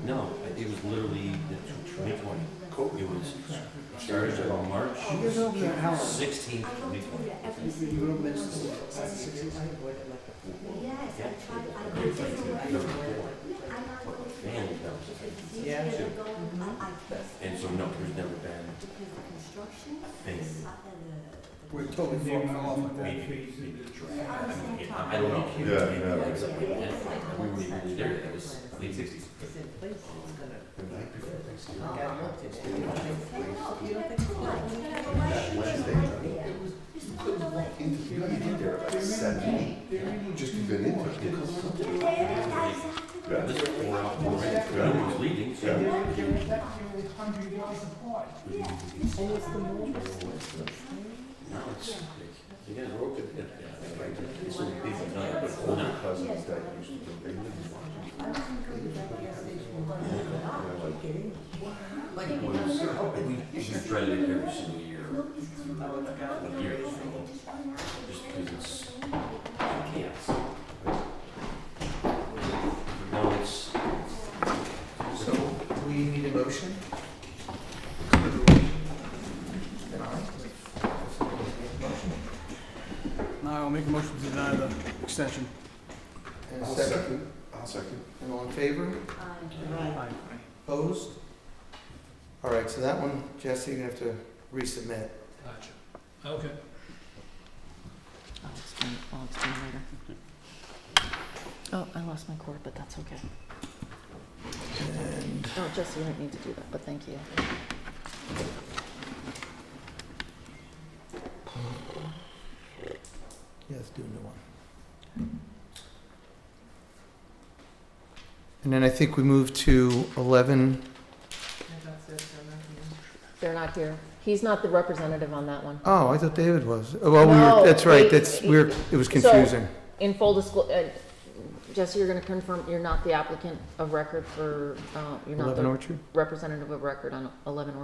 O: No, it was literally the 2020. It was started on March 16th, 2020.
K: You don't miss
O: Yeah. And so no, there's never been a thing.
K: We're totally falling off on that.
O: I don't know.
D: Yeah.
O: We weren't even really there. That was late 60s.
D: Couldn't walk into, you get there at 7. Just to get into it.
O: This is 4 hours already. No one's leaving, so. Now it's, again, we're open. It's so big, but
D: Older cousins that used to go, they lived in
O: we should try to do it every single year. A year, just because it's chaos. No, it's.
B: So, we need a motion?
K: No, I'll make a motion to deny the extension.
B: And a
D: I'll
B: second?
D: second. I'll second.
B: And all in favor? Opposed? All right, so that one, Jesse, you're gonna have to resubmit.
J: Gotcha. Okay.
F: I'll explain later. Oh, I lost my cord, but that's okay.
B: And
F: Oh, Jesse, you don't need to do that, but thank you.
B: yeah, let's do a new one. And then I think we move to 11.
F: They're not here. He's not the representative on that one.
B: Oh, I thought David was. Well,
F: No,
B: that's right.
F: they-
B: It was confusing.
F: In full disclosure, Jesse, you're gonna confirm you're not the applicant of record for, you're not
B: 11
F: the
B: Orchard?
F: representative of record on 11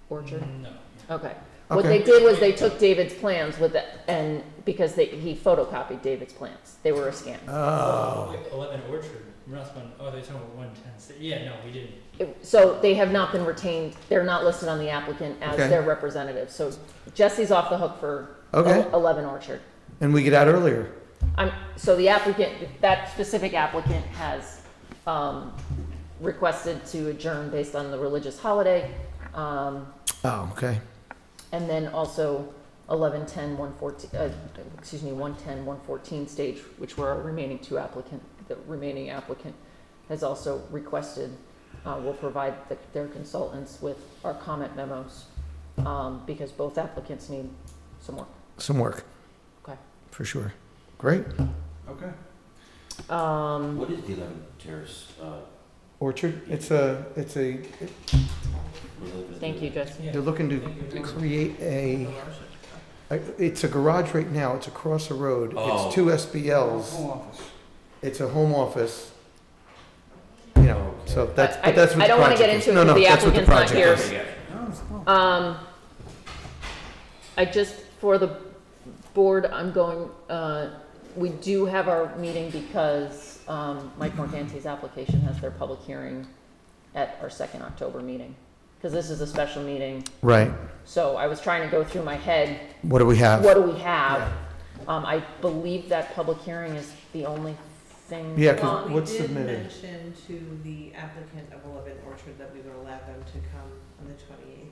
F: Orchard?
L: No.
F: Okay. What
B: Okay.
F: they did was they took David's plans with it, and because he photocopied David's plans. They were a scan.
B: Oh.
L: 11 Orchard. We're not talking, oh, they're talking about 110. Yeah, no, we didn't.
F: So they have not been retained, they're not listed on the applicant as
B: Okay.
F: their representative. So Jesse's off the hook for
B: Okay.
F: 11 Orchard.
B: And we get out earlier.
F: So the applicant, that specific applicant has requested to adjourn based on the religious holiday.
B: Oh, okay.
F: And then also 1110, 114, 110, 114 stage, which were our remaining two applicant. The remaining applicant has also requested, will provide their consultants with our comment memos, because both applicants need some work.
B: Some work.
F: Okay.
B: For sure. Great.
K: Okay.
O: What is the 11 Terrace?
B: Orchard,
F: Thank you, Jesse.
B: they're looking to create it's a garage right now. It's across the road.
O: Oh.
B: It's 2 SBLs.
H: Home office.
B: It's a home office. You know, so that's, but that's what
F: I
B: the
F: don't want to get
B: project is.
F: into it
B: No,
F: because the
B: that's what the
F: applicant's not
B: project
F: here.
B: is.
F: I just, for the board, I'm going, we do have our meeting because Mike Morganti's application has their public hearing at our second October meeting. Because this is a special meeting.
B: Right.
F: So I was trying to go through my head,
B: What do we have?
F: what do we have? I believe that public hearing is the only thing.
B: Yeah, 'cause what's
E: We did
B: submitted?
E: mention to the applicant of 11 Orchard that we would allow them to come on the 28th.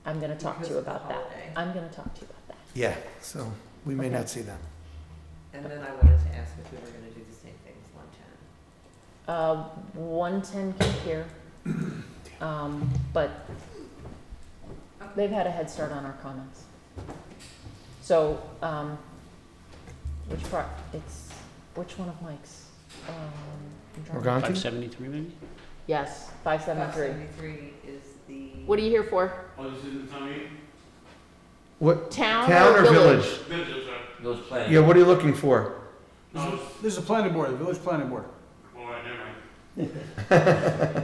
F: I'm gonna talk to
E: Because
F: you
E: of the
F: about that.
E: holiday.
F: I'm gonna talk to you about that.
B: Yeah, so we may
F: Okay.
B: not see them.
E: And then I wanted to ask if we were gonna do the same thing as 110.
F: 110 can hear, but they've had a head start on our comments. So, which one of Mike's? I'm trying to-
B: Morganti?
M: 573 maybe?
F: Yes, 573.
E: 573 is the.
F: What are you here for?
P: Oh, this isn't town meeting?
B: What,
F: Town
B: or village?
P: Village, I'm sorry.
O: Those plans.
B: Yeah, what are you looking for?
K: This is a planning board, the village planning board.
P: All right, never mind.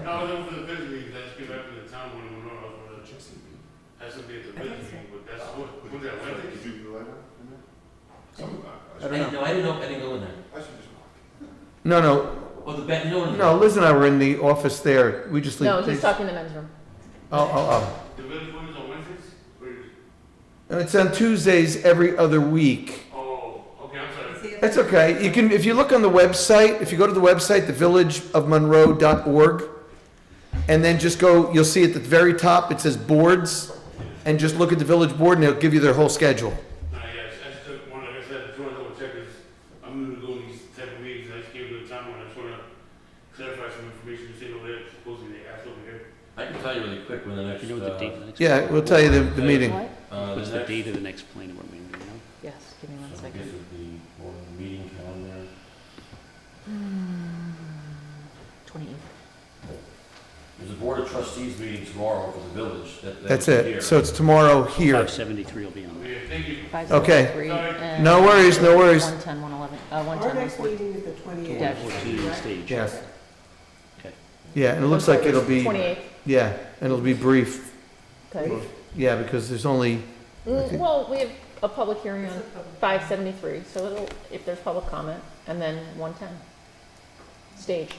P: No, I was over for the village meeting, that's give back to the town when Monroe, I was over there. Has something at the village meeting, but that's, what that Wednesday?
D: Did you do that in there?
K: I don't know.
O: I didn't go in there.
D: I should just walk.
B: No,
O: Oh, the back, no,
B: no, Liz and I were in the office there. We just leave.
F: No, he's talking to men's room.
B: Oh.
P: The village one is on Wednesdays? Or is-
B: And it's on Tuesdays every other week.
P: Oh, okay, I'm sorry.
B: That's okay. You can, if you look on the website, if you go to the website, thevillageofmonroe.org, and then just go, you'll see at the very top, it says boards, and just look at the village board and it'll give you their whole schedule.
P: Yes, I just took one, like I said, I just wanted to double check, because I'm gonna go in these type of meetings, I just came to the town, and I just wanna clarify some information, to say over there, supposedly they asked over here.
O: I can tell you really quick when the next.
M: You know what the date of the next?
B: Yeah, we'll tell you the meeting.
F: What?
M: What's the date of the next planning board meeting, do you know?
F: Yes, give me one
O: This
F: second.
O: is the board meeting calendar.
F: 28th.
O: There's a board of trustees meeting tomorrow for the village.
B: That's
O: here.
B: it. So it's tomorrow here.
M: 573 will be on there.
P: Yeah, thank you.
F: 573 and
B: No worries, no worries.
F: 110, 111,
I: Our
F: 110,
I: next
F: 114.
I: meeting is the 28th.
F: Dash.
M: 14 stage.
B: Yes.
M: Okay.
B: Yeah, and it looks like it'll be,
F: 28th,
B: yeah, and it'll be brief.
F: okay.
B: Yeah, because there's only,
F: Well, we have a public hearing on 573, so it'll, if there's public comment, and then 110. Stage.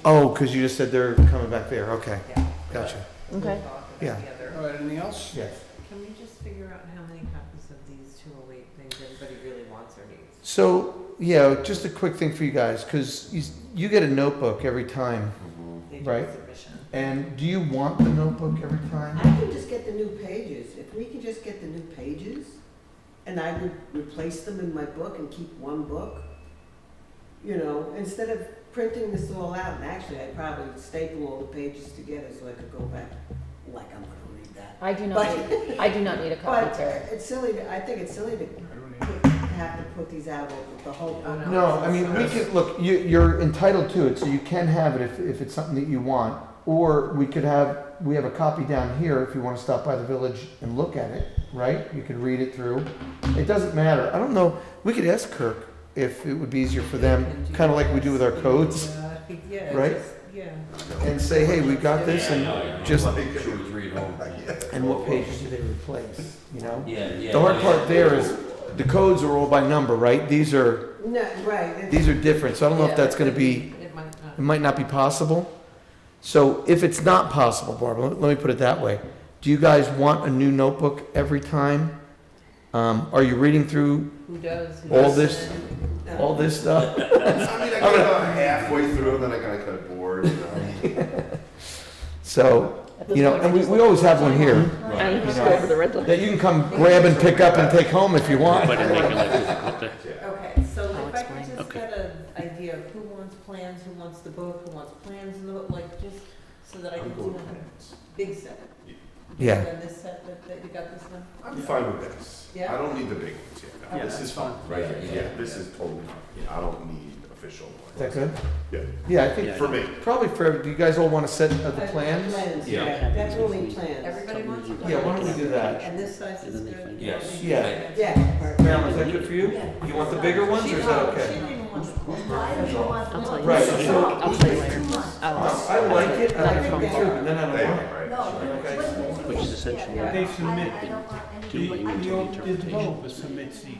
B: oh, because you just said they're coming back there. Okay,
E: Yeah.
B: gotcha.
F: Okay.
B: Yeah.
K: All right, anything else?
B: Yes.
E: Can we just figure out how many copies of these 208 things everybody really wants or needs?
B: So, yeah, just a quick thing for you guys, because you get a notebook every time,
E: They do a
B: right?
E: submission.
B: And do you want the notebook every time?
I: I can just get the new pages. If we can just get the new pages, and I would replace them in my book and keep one book, you know, instead of printing this all out, and actually, I'd probably staple all the pages together so I could go back, like I'm gonna read that.
F: I do not,
I: But-
F: I do not need a copy,
I: But
F: Terry.
I: it's silly, I think it's silly to have to put these out with the whole.
B: No, I mean, we could, look, you're entitled to it, so you can have it if it's something that you want. Or we have a copy down here if you want to stop by the village and look at it, right? You could read it through. It doesn't matter. I don't know, we could ask Kirk if it would be easier for them, kind of like we do with our codes,
E: Yeah,
B: right?
E: just- Yeah.
B: and say, hey, we got this, and just,
O: Read home.
B: and what pages do they replace, you know?
O: Yeah.
B: The hard part there is, the codes are all by number, right? These are
I: No, right.
B: different, so I don't know if that's gonna be, it might not be possible. So if it's not possible, Barbara, let me put it that way. Do you guys want a new notebook every time? Are you reading through
E: Who does? Who
B: all
E: doesn't?
B: this, all this stuff?
D: I mean, I get about halfway through, then I kinda get bored, you know?
B: So,
F: At this
B: you know,
F: point,
B: and
F: I just
B: we always have one here
F: And just go over the red line.
B: that you can come grab and pick up and take home if you want.
M: But it make your life difficult there.
E: Okay, so
F: I'll
E: if I could
F: explain.
E: just get an idea of who wants plans, who wants the book, who wants plans in the book, like, just so that I can do a big set.
B: Yeah.
E: And this set that you got this one?
D: I'm fine with this.
E: Yeah?
D: I don't need the big ones yet. No,
C: Yeah,
D: this
C: that's
D: is fine, right here.
O: Yeah.
D: Yeah, this is totally fine. I don't need official
B: Is that
D: plans.
B: good?
D: Yeah,
B: Yeah, I think
D: for me.
B: probably do you guys all want a set of the plans?
I: Plans,
M: Yeah.
I: yeah, definitely plans.
E: Everybody wants a plan?
B: Yeah, why don't we do that?
E: And this size is good?
O: Yes.
B: Yeah.
I: Yeah.
B: Marilyn, is that good for you? You want the bigger ones, or is that
E: She
B: okay?
E: didn't even want the
N: Why don't you want the
F: I'll tell you.
B: Right,
N: book?
B: so-
F: I'll tell you later.
B: I like it, I like it too, but then I don't
D: They
B: want
D: are,
B: it.
D: right?
N: No,
B: Okay.
M: Which is essentially
H: They submit,
N: I don't want any.
M: to my own
H: the
M: interpretation.
H: developer submits these.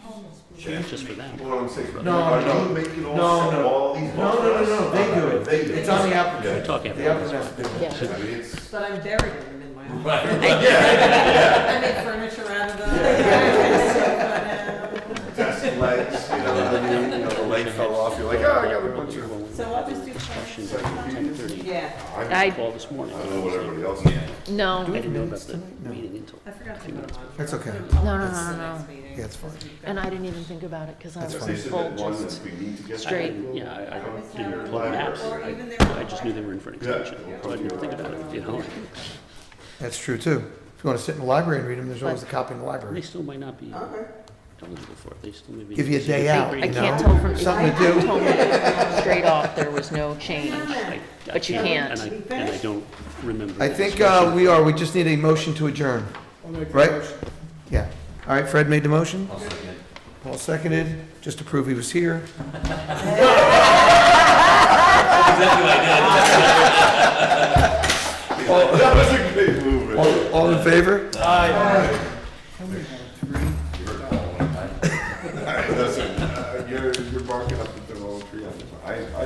M: Just for them.
D: Well, I'm saying,
B: No,
D: are
B: no.
D: you making all,
B: No.
D: all these
B: No,
D: books?
B: no, they do it.
D: They do.
B: It's on the
M: We're
B: applicant.
M: talking
B: The
M: about
B: applicant has to do it.
F: Yeah.
D: I mean, it's,
E: But I'm burying them in my home.
D: yeah,
E: I make furniture out of them.
D: desk legs, you know, the leg fell off, you're like, oh, I got a bunch of.
E: So I'll just do
M: Question
E: plans.
M: 10:30.
E: Yeah,
F: I-
M: Call this morning.
D: I don't know what everybody else is.
F: No,
M: I didn't know about
B: minutes
M: the
B: tonight? No.
M: meeting until.
E: I forgot to put them on.
B: That's okay.
F: No.
B: Yeah, it's fine.
F: and I didn't even think about it because I
B: That's
F: was
B: fine.
D: They
F: full
D: said that one
F: just.
D: that we need to get.
F: straight.
M: Yeah, I
E: Always
M: didn't
E: have
M: pull the maps.
E: Or even their.
M: I just knew they were in for an extension, so I didn't think about it, you know?
B: That's true too. If you want to sit in the library and read them, there's always a copy in the
M: They
B: library.
M: still might not be
I: Okay.
M: eligible for it, they still may be.
B: Give you a day out,
F: I
B: you
F: can't
B: know?
F: tell from,
B: Something to
F: you
B: do.
F: told me straight off there was no change. But you can't.
M: And I don't remember.
B: I
M: the
B: think
M: discussion.
B: we are. We just need a motion to adjourn. Right? Yeah. All right, Fred made the motion.
O: I'll second.
B: Paul seconded. Just to prove he was here.
D: That was a great movement.
B: All in favor?
D: All right, listen, you're barking up the wrong tree. I